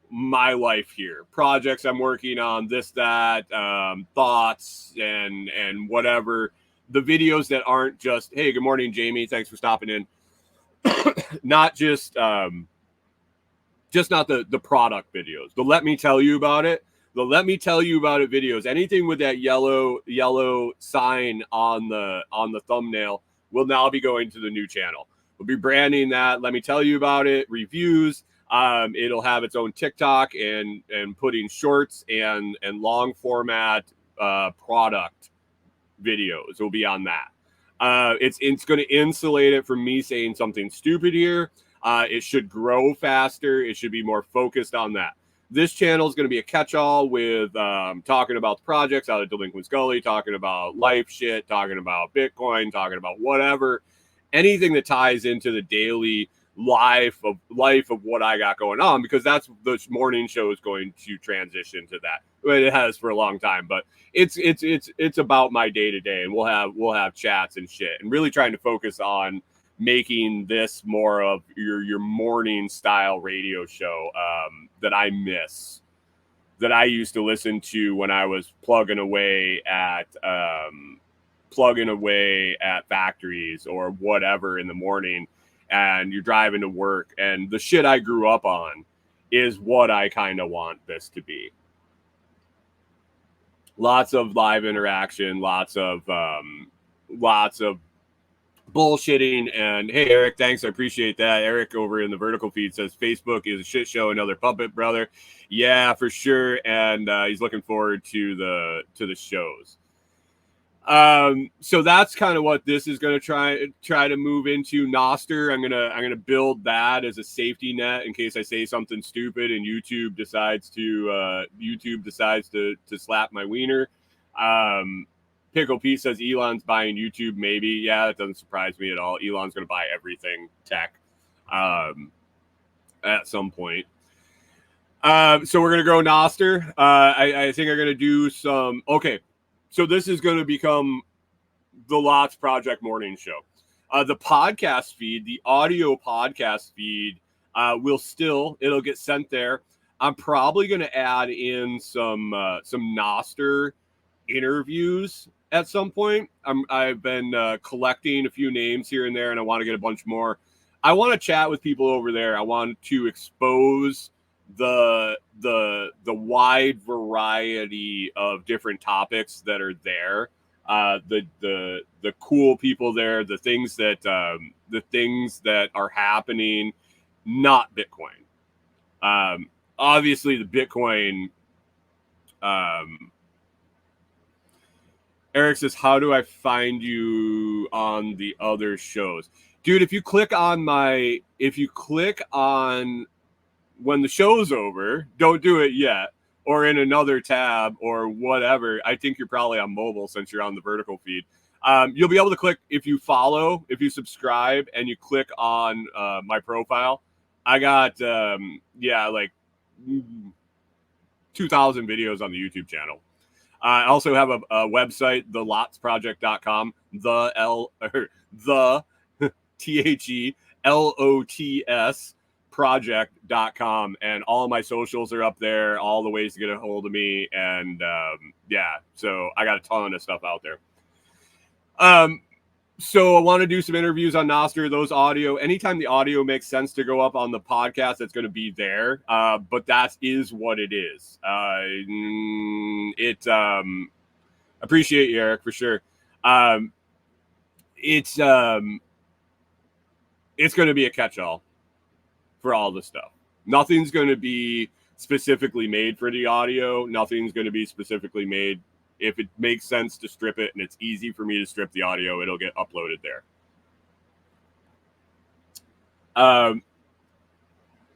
Speaker 2: my life here, projects I'm working on, this, that, thoughts and whatever. The videos that aren't just, hey, good morning, Jamie, thanks for stopping in. Not just not the product videos. The let me tell you about it. The let me tell you about it videos. Anything with that yellow sign on the thumbnail will now be going to the new channel. We'll be branding that. Let me tell you about it. Reviews. It'll have its own TikTok and putting shorts and long format product videos will be on that. It's going to insulate it from me saying something stupid here. It should grow faster. It should be more focused on that. This channel is going to be a catch-all with talking about the projects out of Delinquent Scully, talking about life shit, talking about Bitcoin, talking about whatever, anything that ties into the daily life of what I got going on, because that's the morning show is going to transition to that. It has for a long time, but it's about my day to day, and we'll have chats and shit, and really trying to focus on making this more of your morning style radio show that I miss, that I used to listen to when I was plugging away at factories or whatever in the morning, and you're driving to work, and the shit I grew up on is what I kind of want this to be. Lots of live interaction, lots of bullshitting. And hey, Eric, thanks. I appreciate that. Eric over in the vertical feed says Facebook is a shit show, another puppet, brother. Yeah, for sure. And he's looking forward to the shows. So that's kind of what this is going to try to move into. Noster, I'm gonna build that as a safety net in case I say something stupid and YouTube decides to slap my wiener. Pickle Pete says Elon's buying YouTube. Maybe, yeah, that doesn't surprise me at all. Elon's going to buy everything tech at some point. So we're going to go Noster. I think I'm going to do some. Okay, so this is going to become the Lots Project morning show. The podcast feed, the audio podcast feed, it'll get sent there. I'm probably going to add in some Noster interviews at some point. I've been collecting a few names here and there, and I want to get a bunch more. I want to chat with people over there. I want to expose the wide variety of different topics that are there. The cool people there, the things that are happening, not Bitcoin. Obviously, the Bitcoin. Eric says, "How do I find you on the other shows, dude? If you click on when the show's over, don't do it yet, or in another tab or whatever. I think you're probably on mobile since you're on the vertical feed. You'll be able to click if you subscribe, and you click on my profile. I got like 2,000 videos on the YouTube channel. I also have a website, thelotsproject.com, the THELOTS project.com, and all of my socials are up there, all the ways to get a hold of me, and so I got a ton of stuff out there. So I want to do some interviews on Noster, those audio. Anytime the audio makes sense to go up on the podcast, that's going to be there. But that is what it is. Appreciate you, Eric, for sure. It's going to be a catch-all for all the stuff. Nothing's going to be specifically made for the audio. Nothing's going to be specifically made. If it makes sense to strip it and it's easy for me to strip the audio, it'll get uploaded there.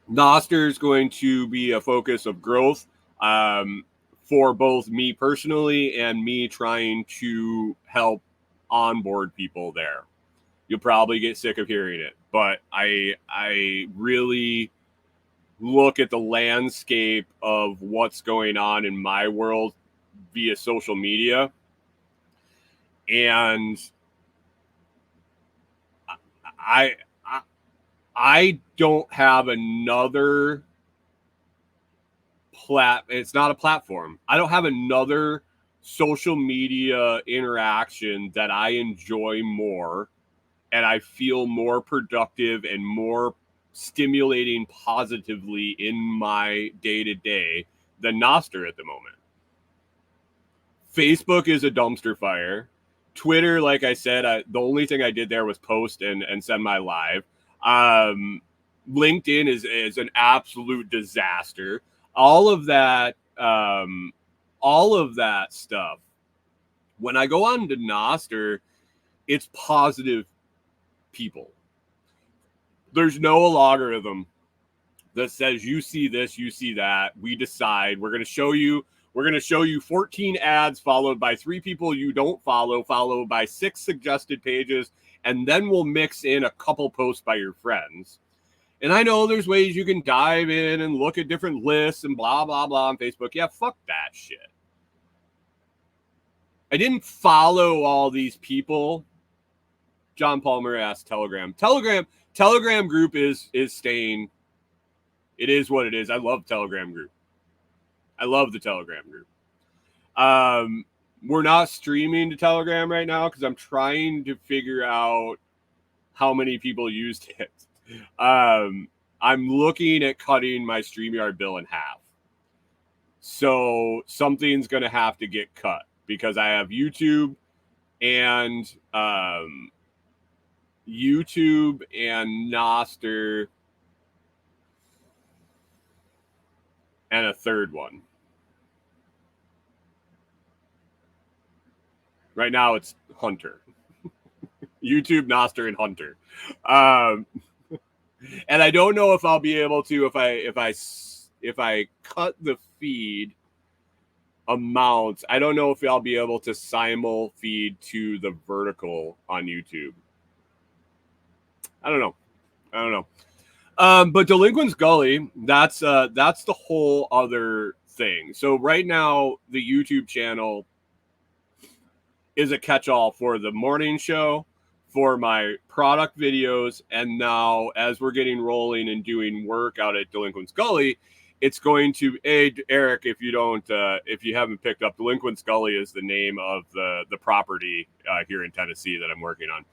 Speaker 2: Noster is going to be a focus of growth for both me personally and me trying to help onboard people there. You'll probably get sick of hearing it, but I really look at the landscape of what's going on in my world via social media, and I don't have another it's not a platform. I don't have another social media interaction that I enjoy more and I feel more productive and more stimulating positively in my day-to-day than Noster at the moment. Facebook is a dumpster fire. Twitter, like I said, the only thing I did there was post and send my live. LinkedIn is an absolute disaster. All of that stuff. When I go on to Noster, it's positive people. There's no logarithm that says you see this, you see that. We decide. We're going to show you 14 ads followed by 3 people you don't follow, followed by 6 suggested pages, and then we'll mix in a couple posts by your friends. And I know there's ways you can dive in and look at different lists and blah, blah, blah on Facebook. Yeah, fuck that shit. I didn't follow all these people. John Palmer asked Telegram. Telegram group is staying. It is what it is. I love Telegram group. I love the Telegram group. We're not streaming to Telegram right now because I'm trying to figure out how many people used it. I'm looking at cutting my StreamYard bill in half. So something's going to have to get cut because I have YouTube and YouTube and Noster, and a third one. Right now it's Hunter. YouTube, Noster, and Hunter. And I don't know if I'll be able to if I cut the feed amounts. I don't know if I'll be able to simul feed to the vertical on YouTube. I don't know. But Delinquent's Gully, that's the whole other thing. So right now, the YouTube channel is a catch-all for the morning show, for my product videos, and now as we're getting rolling and doing work out at Delinquent's Gully, it's going to Eric, if you haven't picked up, Delinquent's Gully is the name of the property here in Tennessee that I'm working on.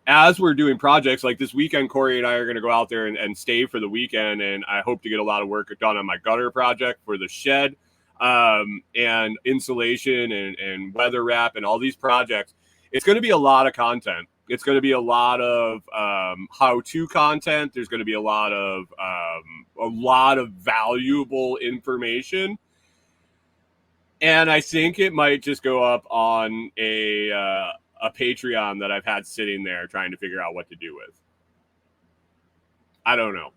Speaker 2: As we're doing projects like this weekend, Corey and I are going to go out there and stay for the weekend, and I hope to get a lot of work done on my gutter project for the shed, and insulation and weather wrap and all these projects. It's going to be a lot of content. It's going to be a lot of how-to content. There's going to be a lot of valuable information. And I think it might just go up on a Patreon that I've had sitting there trying to figure out what to do with. I don't know.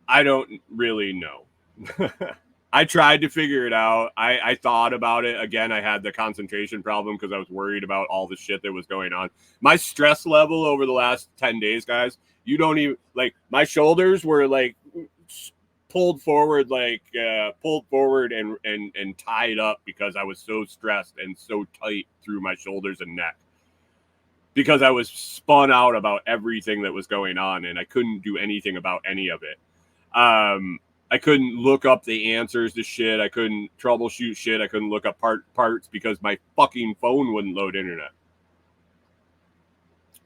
Speaker 2: I don't really know. I tried to figure it out. I thought about it. Again, I had the concentration problem because I was worried about all the shit that was going on. My stress level over the last 10 days, guys, you don't even, like, my shoulders were like pulled forward and tied up because I was so stressed and so tight through my shoulders and neck because I was spun out about everything that was going on and I couldn't do anything about any of it. I couldn't look up the answers to shit. I couldn't troubleshoot shit. I couldn't look up parts because my fucking phone wouldn't load internet.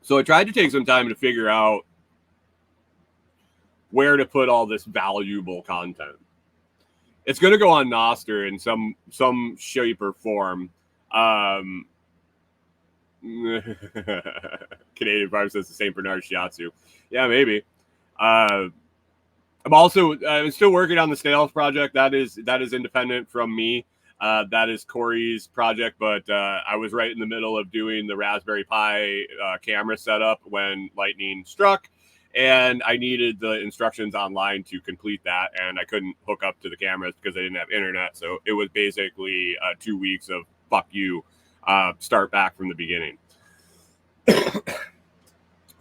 Speaker 2: So I tried to take some time to figure out where to put all this valuable content. It's going to go on Noster in some shape or form. Canadian Farm says the same for Shiatsu. Yeah, maybe. I'm still working on the Snails project. That is independent from me. That is Corey's project, but I was right in the middle of doing the Raspberry Pi camera setup when lightning struck, and I needed the instructions online to complete that, and I couldn't hook up to the cameras because I didn't have internet. So it was basically 2 weeks of fuck you, start back from the beginning.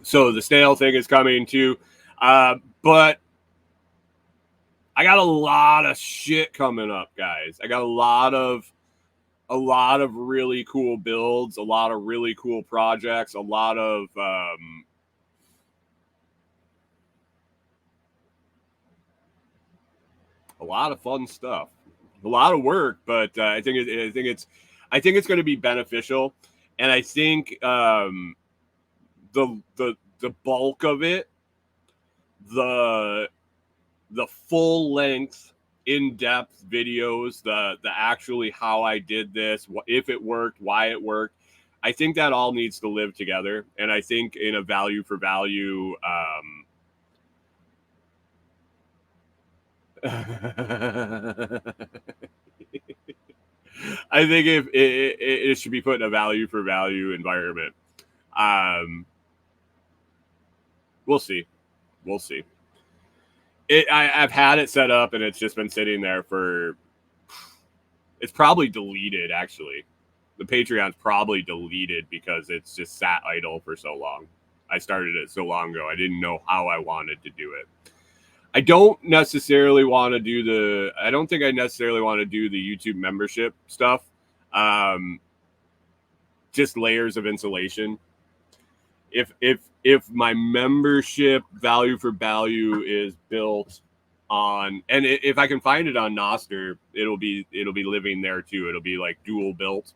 Speaker 2: So the Snail thing is coming too, but I got a lot of shit coming up, guys. I got a lot of really cool builds, a lot of really cool projects, a lot of fun stuff, a lot of work. But I think it's going to be beneficial, and I think the bulk of it, the full length, in-depth videos, the actually how I did this, if it worked, why it worked, I think that all needs to live together. And I think in a value for value, I think if it should be put in a value for value environment. We'll see. I've had it set up and it's just been sitting there for. It's probably deleted, actually. The Patreon's probably deleted because it's just sat idle for so long. I started it so long ago. I didn't know how I wanted to do it. I don't think I necessarily want to do the YouTube membership stuff. Just layers of insulation. If my membership value for value is built on, and if I can find it on Noster, it'll be living there too. It'll be like dual built.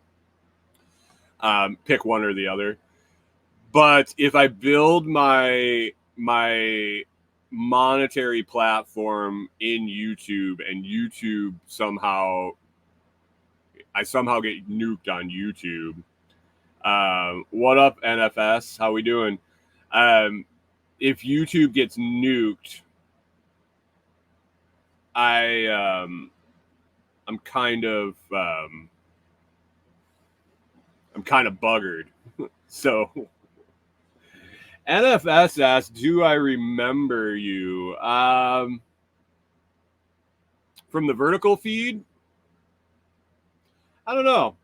Speaker 2: Pick one or the other. But if I build my monetary platform in YouTube, and I somehow get nuked on YouTube, What up, NFS? How we doing? If YouTube gets nuked, I'm kind of buggered. So NFS asks, do I remember you? From the vertical feed? I don't know.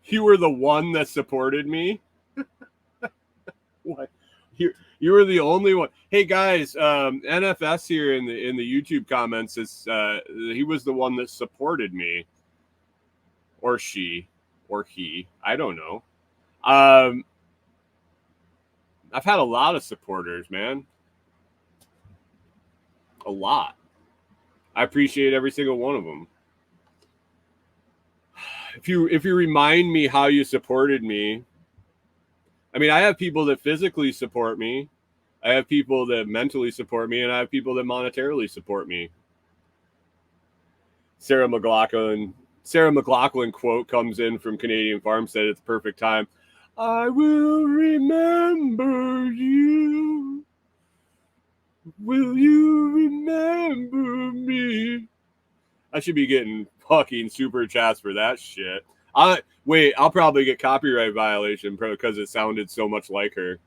Speaker 2: You were the one that supported me. What? You were the only one. Hey guys, NFS here in the YouTube comments is he was the one that supported me, or she, or he. I don't know. I've had a lot of supporters, man. A lot. I appreciate every single one of them. If you remind me how you supported me, I mean, I have people that physically support me, I have people that mentally support me, and I have people that monetarily support me. Sarah McLaughlin quote comes in from Canadian Farmstead at the perfect time. I will remember you. Will you remember me? I should be getting fucking super chats for that shit. I'll probably get copyright violation because it sounded so much like her.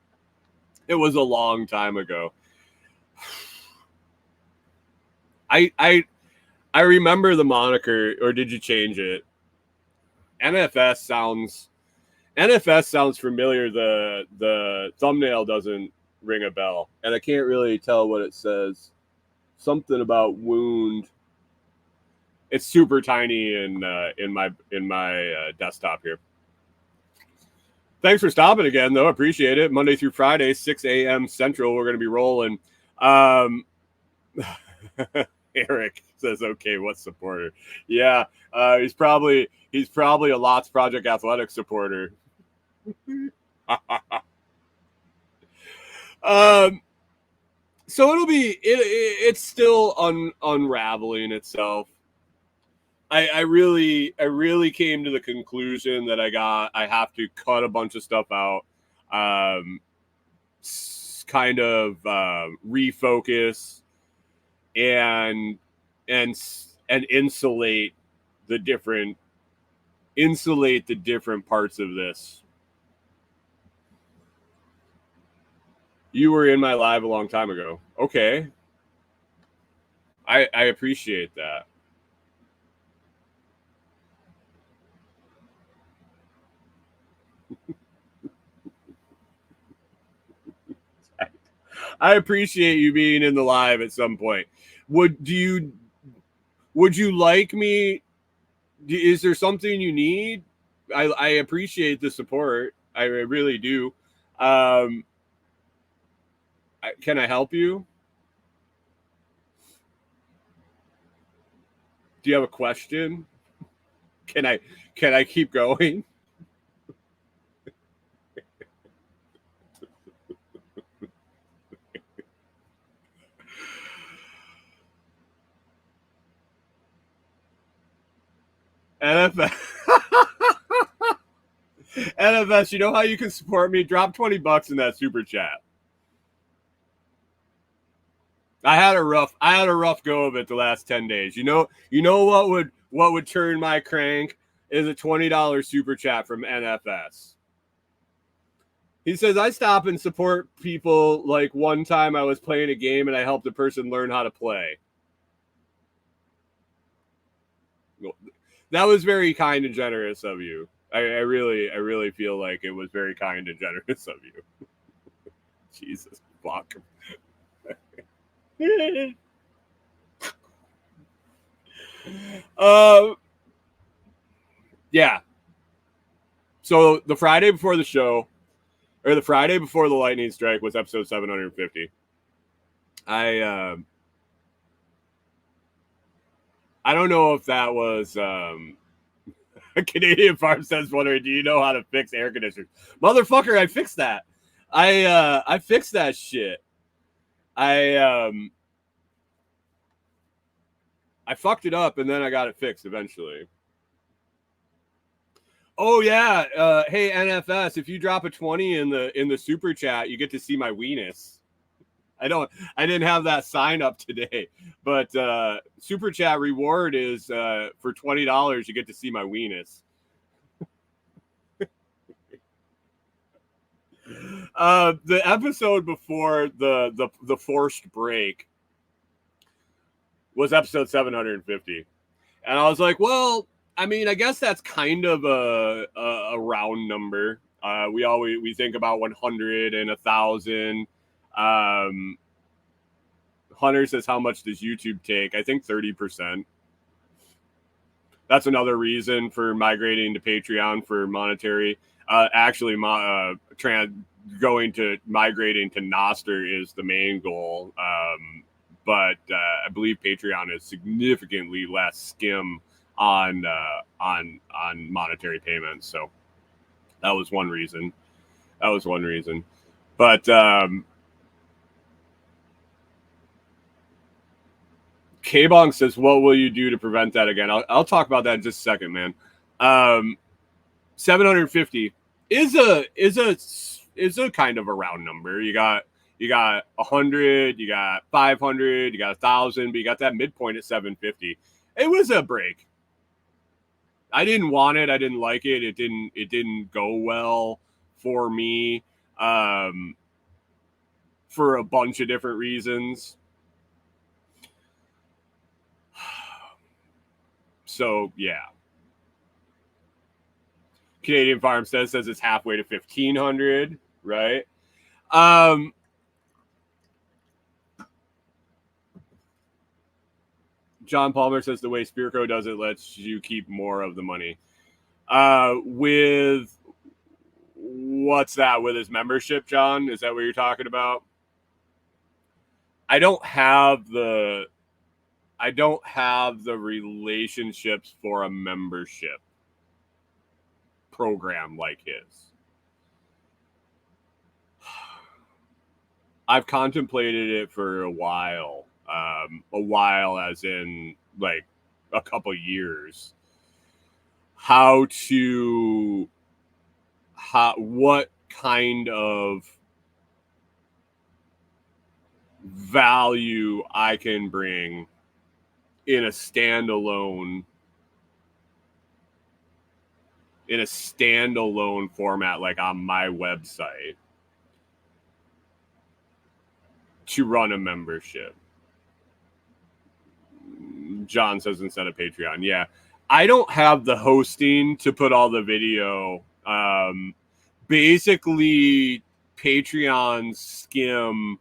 Speaker 2: It was a long time ago. I remember the moniker, or did you change it? NFS sounds familiar. The thumbnail doesn't ring a bell, and I can't really tell what it says. Something about wound. It's super tiny in my desktop here. Thanks for stopping again, though. Appreciate it. Monday through Friday, 6 a.m. Central. We're going to be rolling. Eric says, "Okay, what supporter?" Yeah, he's probably a Lots Project Athletics supporter. So it's still unraveling itself. I really came to the conclusion that I have to cut a bunch of stuff out, kind of refocus and insulate the different parts of this. You were in my live a long time ago. Okay. I appreciate that. I appreciate you being in the live at some point. Would you like me? Is there something you need? I appreciate the support. I really do. Can I help you? Do you have a question? Can I keep going? NFS. NFS, you know how you can support me? Drop $20 in that super chat. I had a rough go of it the last 10 days. You know what would turn my crank is a $20 super chat from NFS. He says, I stop and support people. Like one time I was playing a game and I helped a person learn how to play. That was very kind and generous of you. I really feel like it was very kind and generous of you. Jesus fuck. Yeah. So the Friday before the show, or the Friday before the lightning strike, was episode 750. I don't know if that was Canadian Farm says wondering, do you know how to fix air conditioners? Motherfucker, I fixed that. I fixed that shit. I fucked it up and then I got it fixed eventually. Oh yeah. Hey NFS, if you drop a 20 in the super chat, you get to see my weenus. I didn't have that sign up today, but super chat reward is for $20 you get to see my weenus. The episode before the forced break was episode 750, and I was like, well, I mean, I guess that's kind of a round number. We think about 100 and 1,000. Hunter says, how much does YouTube take? I think 30%. That's another reason for migrating to Patreon for monetary. Going to migrating to Noster is the main goal. But I believe Patreon is significantly less skim on monetary payments. So that was one reason. But K-Bong says, what will you do to prevent that again? I'll talk about that in just a second, man. 750 is a kind of a round number. You got 100, you got 500, you got 1,000, but you got that midpoint at 750. It was a break. I didn't want it. I didn't like it. It didn't go well for me for a bunch of different reasons. So yeah. Canadian Farmstead says it's halfway to 1,500, right? John Palmer says the way Spearco does it lets you keep more of the money. With what's that? With his membership, John? Is that what you're talking about? I don't have the relationships for a membership program like his. I've contemplated it for a while. As in like a couple years. What kind of value I can bring in a standalone format, like on my website, to run a membership. John says instead of Patreon. Yeah. I don't have the hosting to put all the video. Basically, Patreon skim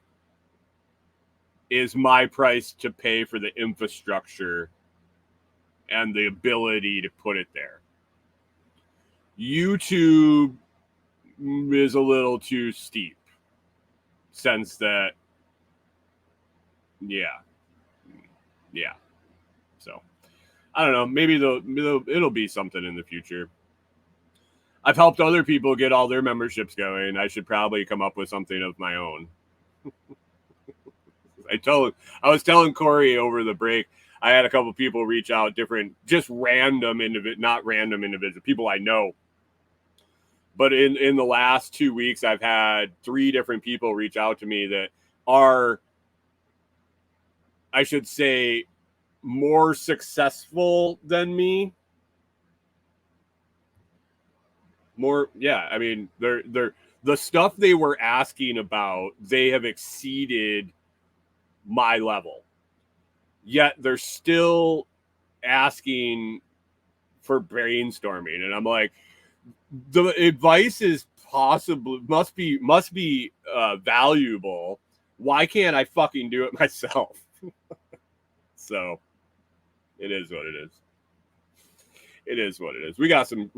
Speaker 2: is my price to pay for the infrastructure and the ability to put it there. YouTube is a little too steep. Sense that, yeah. So, I don't know. Maybe it'll be something in the future. I've helped other people get all their memberships going. I should probably come up with something of my own. I was telling Corey over the break, I had a couple people reach out, just random not random individuals, people I know. But in the last 2 weeks, I've had 3 different people reach out to me that are, I should say, more successful than me. I mean, they're the stuff they were asking about, they have exceeded my level. Yet they're still asking for brainstorming, and I'm like, the advice is must be valuable. Why can't I fucking do it myself? So it is what it is. It is what it is. We got some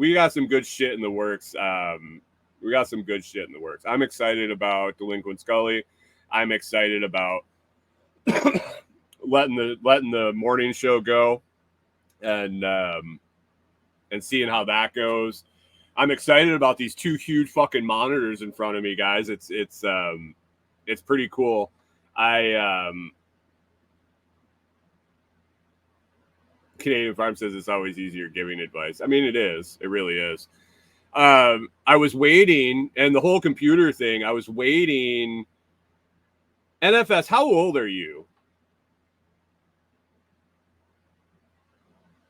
Speaker 2: good shit in the works. I'm excited about Delinquent Scully. I'm excited about letting the morning show go and seeing how that goes. I'm excited about these 2 huge fucking monitors in front of me, guys. It's pretty cool. Canadian Farm says it's always easier giving advice. I mean, it is. It really is. I was waiting, and the whole computer thing, I was waiting. NFS, how old are you?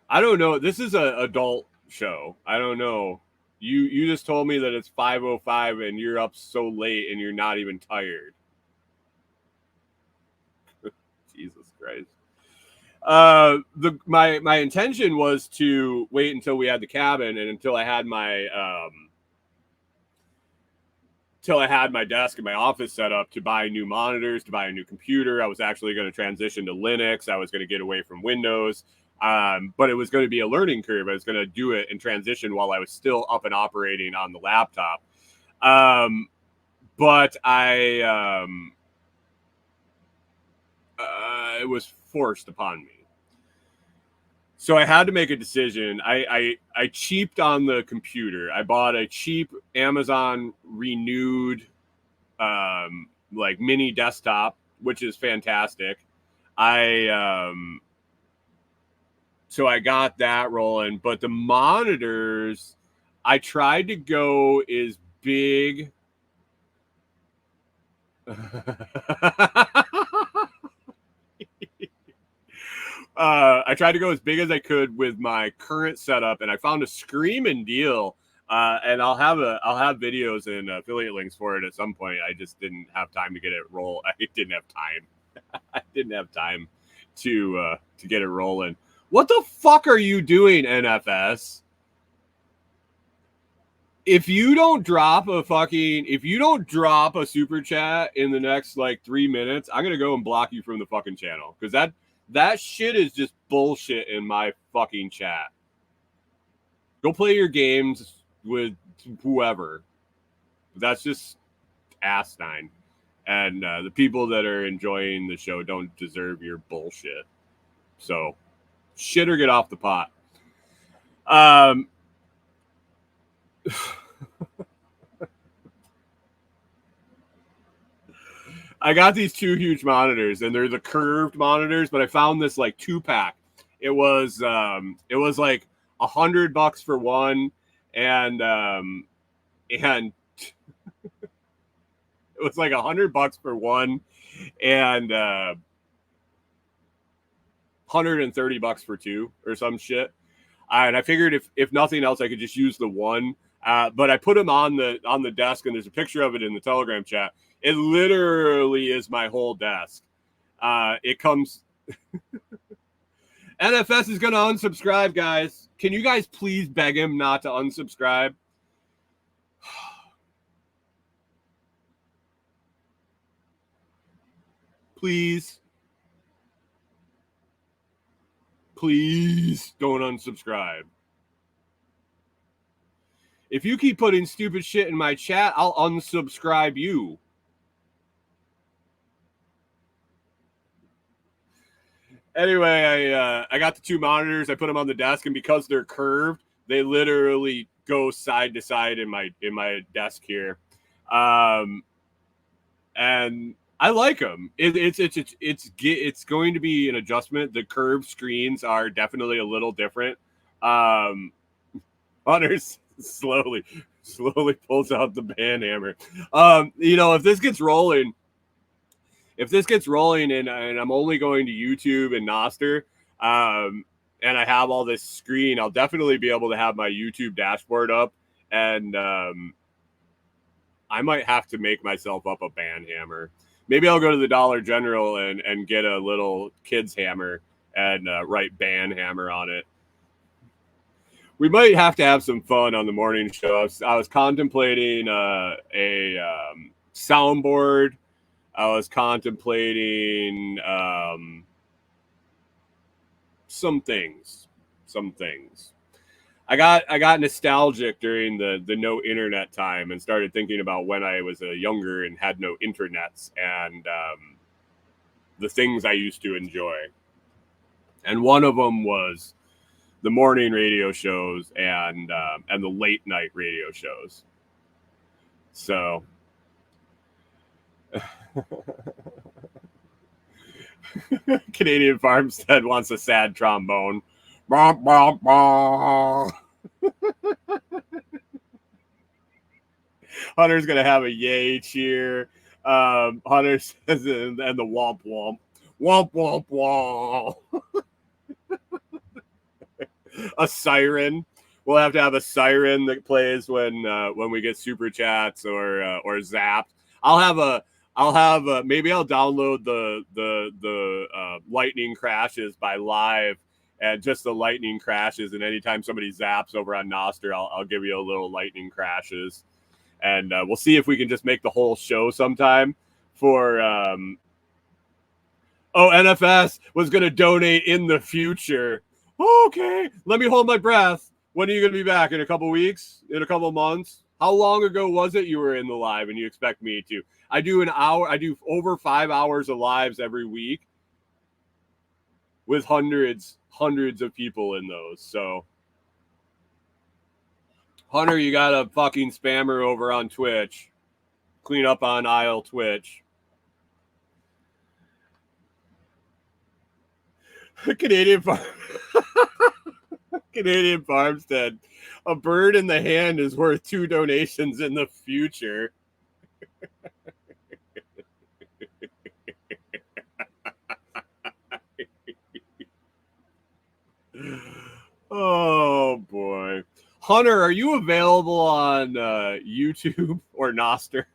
Speaker 2: I don't know. This is an adult show. I don't know. You just told me that it's 5:05 and you're up so late and you're not even tired. Jesus Christ. My intention was to wait until we had the cabin and until I had my desk and my office set up to buy new monitors, to buy a new computer. I was actually going to transition to Linux. I was going to get away from Windows. But it was going to be a learning curve. I was going to do it and transition while I was still up and operating on the laptop. But it was forced upon me. So I had to make a decision. I cheaped on the computer. I bought a cheap Amazon renewed like mini desktop, which is fantastic. So I got that rolling, but the monitors, I tried to go as big. I tried to go as big as I could with my current setup, and I found a screaming deal. And I'll have videos and affiliate links for it at some point. I just didn't have time to get it roll. I didn't have time. I didn't have time to get it rolling. What the fuck are you doing, NFS? If you don't drop a super chat in the next like 3 minutes, I'm gonna go and block you from the fucking channel, because that shit is just bullshit in my fucking chat. Go play your games with whoever. That's just asinine. And the people that are enjoying the show don't deserve your bullshit. So shit or get off the pot. I got these two huge monitors, and they're the curved monitors, but I found this like 2-pack. It was like $100 for one, and it was like $100 for one, and $130 for two or some shit. And I figured if nothing else, I could just use the one. But I put them on the desk, and there's a picture of it in the Telegram chat. It literally is my whole desk. It comes. NFS is going to unsubscribe, guys. Can you guys please beg him not to unsubscribe? Please. Please don't unsubscribe. If you keep putting stupid shit in my chat, I'll unsubscribe you. Anyway, I got the two monitors. I put them on the desk, and because they're curved, they literally go side to side in my desk here. And I like them. It's going to be an adjustment. The curved screens are definitely a little different. Hunter's slowly pulls out the band hammer. If this gets rolling, and I'm only going to YouTube and Noster, and I have all this screen, I'll definitely be able to have my YouTube dashboard up, and I might have to make myself up a band hammer. Maybe I'll go to the Dollar General and get a little kid's hammer and write band hammer on it. We might have to have some fun on the morning show. I was contemplating a soundboard. I was contemplating some things. I got nostalgic during the no internet time and started thinking about when I was younger and had no internets, and the things I used to enjoy. And one of them was the morning radio shows and the late night radio shows. So Canadian Farmstead wants a sad trombone. Bah, bah, bah. Hunter's gonna have a yay cheer. Hunter says, and the womp womp, womp womp womp. A siren. We'll have to have a siren that plays when we get super chats or zapped. Maybe I'll download the lightning crashes by Live, and just the lightning crashes, and anytime somebody zaps over on Noster, I'll give you a little lightning crashes, and we'll see if we can just make the whole show sometime for. NFS was going to donate in the future. Okay, let me hold my breath. When are you going to be back? In a couple weeks? In a couple months? How long ago was it you were in the live and you expect me to? I do an hour. I do over 5 hours of lives every week with hundreds of people in those. So, Hunter, you got a fucking spammer over on Twitch. Clean up on aisle Twitch. Canadian Farmstead. A bird in the hand is worth 2 donations in the future. Oh boy. Hunter, are you available on YouTube or Noster?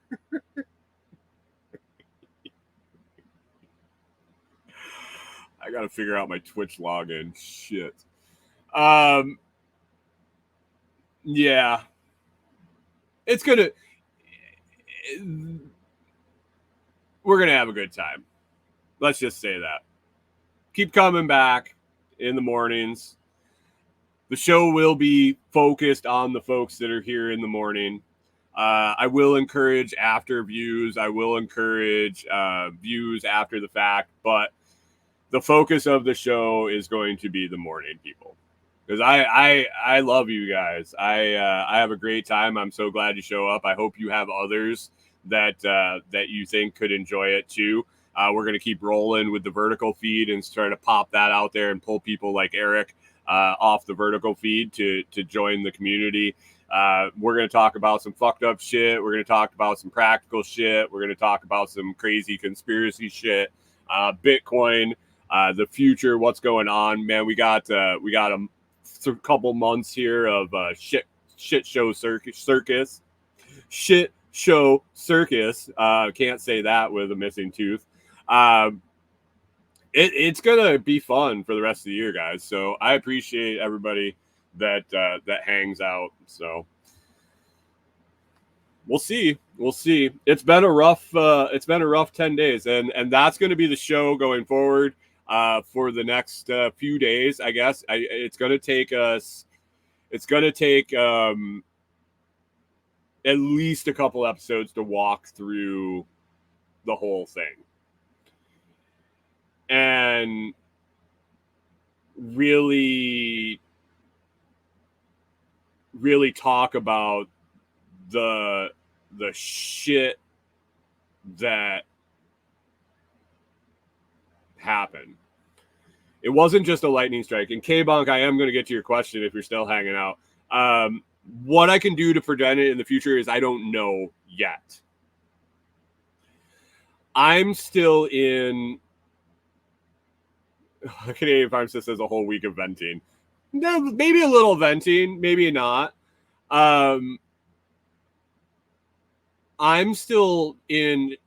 Speaker 2: I gotta figure out my Twitch login. Shit. Yeah. It's gonna. We're gonna have a good time. Let's just say that. Keep coming back in the mornings. The show will be focused on the folks that are here in the morning. I will encourage after views. I will encourage views after the fact, but the focus of the show is going to be the morning people, because I love you guys. I have a great time. I'm so glad you show up. I hope you have others that you think could enjoy it too. We're going to keep rolling with the vertical feed and try to pop that out there and pull people like Eric off the vertical feed to join the community. We're going to talk about some fucked up shit. We're going to talk about some practical shit. We're going to talk about some crazy conspiracy shit, Bitcoin, the future, what's going on, man. We got a couple months here of shit show circus. Can't say that with a missing tooth. It's gonna be fun for the rest of the year, guys. So I appreciate everybody that hangs out. So we'll see. It's been a rough 10 days, and that's going to be the show going forward for the next few days, I guess. It's going to take at least a couple episodes to walk through the whole thing and really talk about the shit that happened. It wasn't just a lightning strike. And K-Bonk, I am going to get to your question if you're still hanging out. What I can do to prevent it in the future is I don't know yet. I'm still in Canadian Farm System as a whole week of venting. No, maybe a little venting, maybe not. I'm still in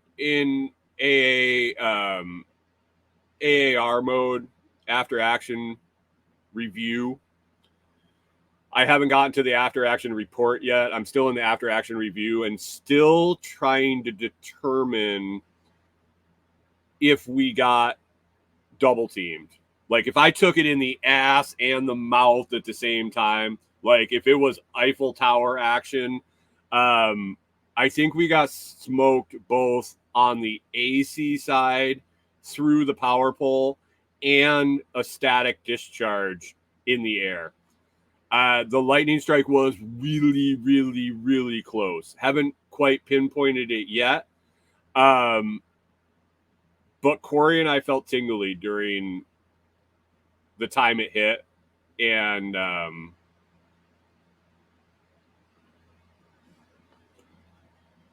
Speaker 2: AAR mode, after action review. I haven't gotten to the after action report yet. I'm still in the after action review and still trying to determine if we got double teamed. Like if I took it in the ass and the mouth at the same time, like if it was Eiffel Tower action, I think we got smoked both on the AC side through the power pole and a static discharge in the air. The lightning strike was really, really, really close. Haven't quite pinpointed it yet. But Corey and I felt tingly during the time it hit. And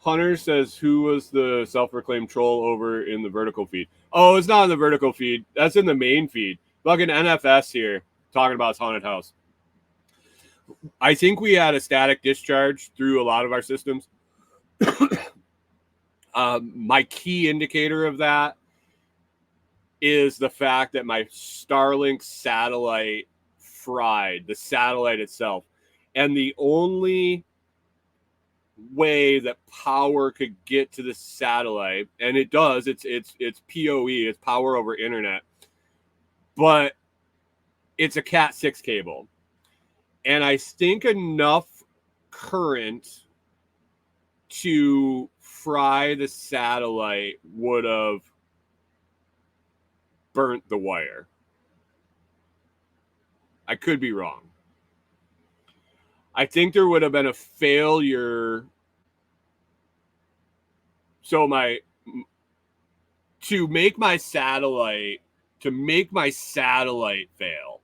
Speaker 2: Hunter says, who was the self-proclaimed troll over in the vertical feed? Oh, it's not in the vertical feed. That's in the main feed. Fucking NFS here talking about his haunted house. I think we had a static discharge through a lot of our systems. My key indicator of that is the fact that my Starlink satellite fried, the satellite itself. And the only way that power could get to the satellite, and it does, it's PoE, it's power over internet, but it's a Cat 6 cable. And I think enough current to fry the satellite would have burnt the wire. I could be wrong. I think there would have been a failure. So to make my satellite fail,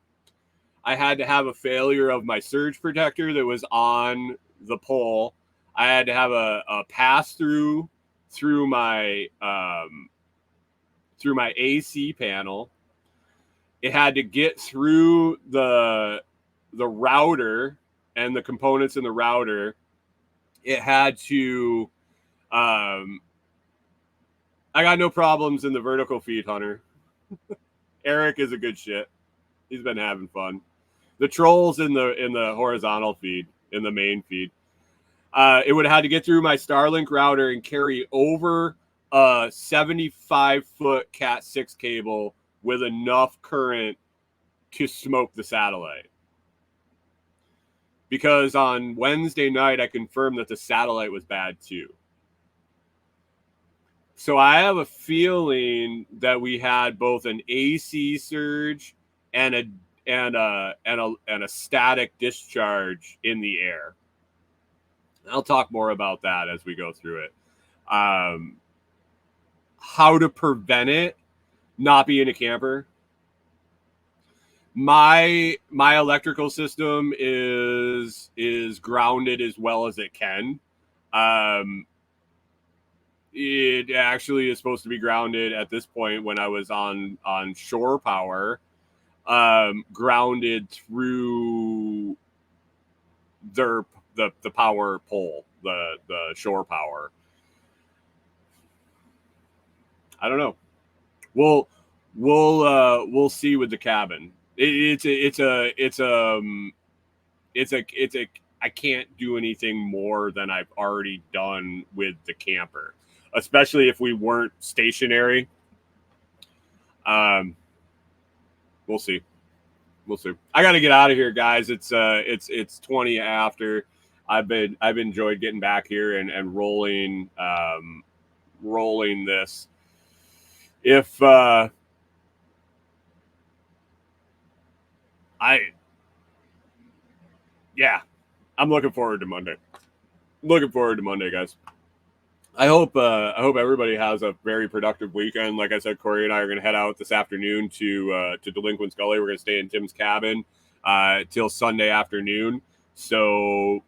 Speaker 2: I had to have a failure of my surge protector that was on the pole. I had to have a pass through my AC panel. It had to get through the router and the components in the router. It had to I got no problems in the vertical feed, Hunter. Eric is a good shit. He's been having fun. The trolls in the horizontal feed, in the main feed. It would have had to get through my Starlink router and carry over a 75-foot Cat 6 cable with enough current to smoke the satellite. Because on Wednesday night, I confirmed that the satellite was bad too. So I have a feeling that we had both an AC surge and a static discharge in the air. I'll talk more about that as we go through it. How to prevent it not being a camper. My electrical system is grounded as well as it can. It actually is supposed to be grounded at this point when I was on shore power, grounded through the power pole, the shore power. I don't know. We'll see with the cabin. I can't do anything more than I've already done with the camper, especially if we weren't stationary. We'll see. I got to get out of here, guys. It's 20 after. I've enjoyed getting back here and rolling this. If I'm looking forward to Monday. Guys. I hope everybody has a very productive weekend. Like I said, Corey and I are going to head out this afternoon to Delinquent's Gully. We're going to stay in Tim's cabin till Sunday afternoon. So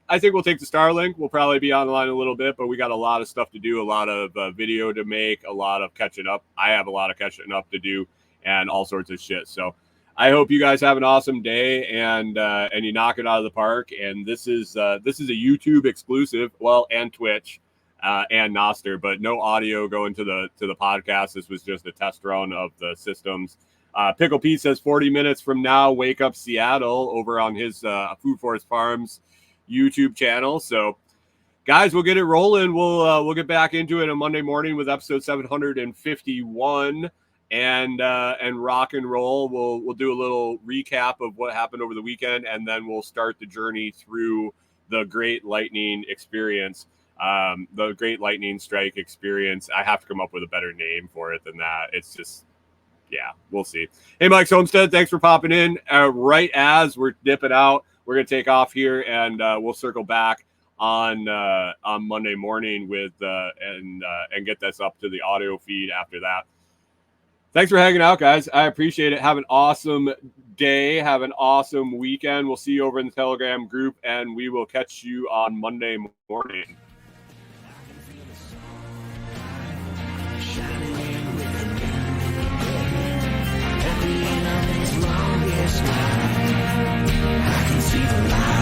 Speaker 2: I think we'll take the Starlink. We'll probably be on the line a little bit, but we got a lot of stuff to do, a lot of video to make, a lot of catching up. I have a lot of catching up to do and all sorts of shit. So I hope you guys have an awesome day and you knock it out of the park. And this is a YouTube exclusive, well, and Twitch and Noster, but no audio going to the podcast. This was just a test run of the systems. Pickle Pete says 40 minutes from now, wake up Seattle over on his Food Forest Farms YouTube channel. So guys, we'll get it rolling. We'll get back into it on Monday morning with episode 751. And rock and roll. We'll do a little recap of what happened over the weekend, and then we'll start the journey through the Great Lightning experience, the Great Lightning Strike experience. I have to come up with a better name for it than that. It's just, yeah, we'll see. Hey, Mike Homestead, thanks for popping in. Right as we're dipping out, we're gonna take off here, and we'll circle back on Monday morning with and get this up to the audio feed after that. Thanks for hanging out, guys. I appreciate it. Have an awesome day. Have an awesome weekend. We'll see you over in the Telegram group, and we will catch you on Monday morning.
Speaker 1: Well, I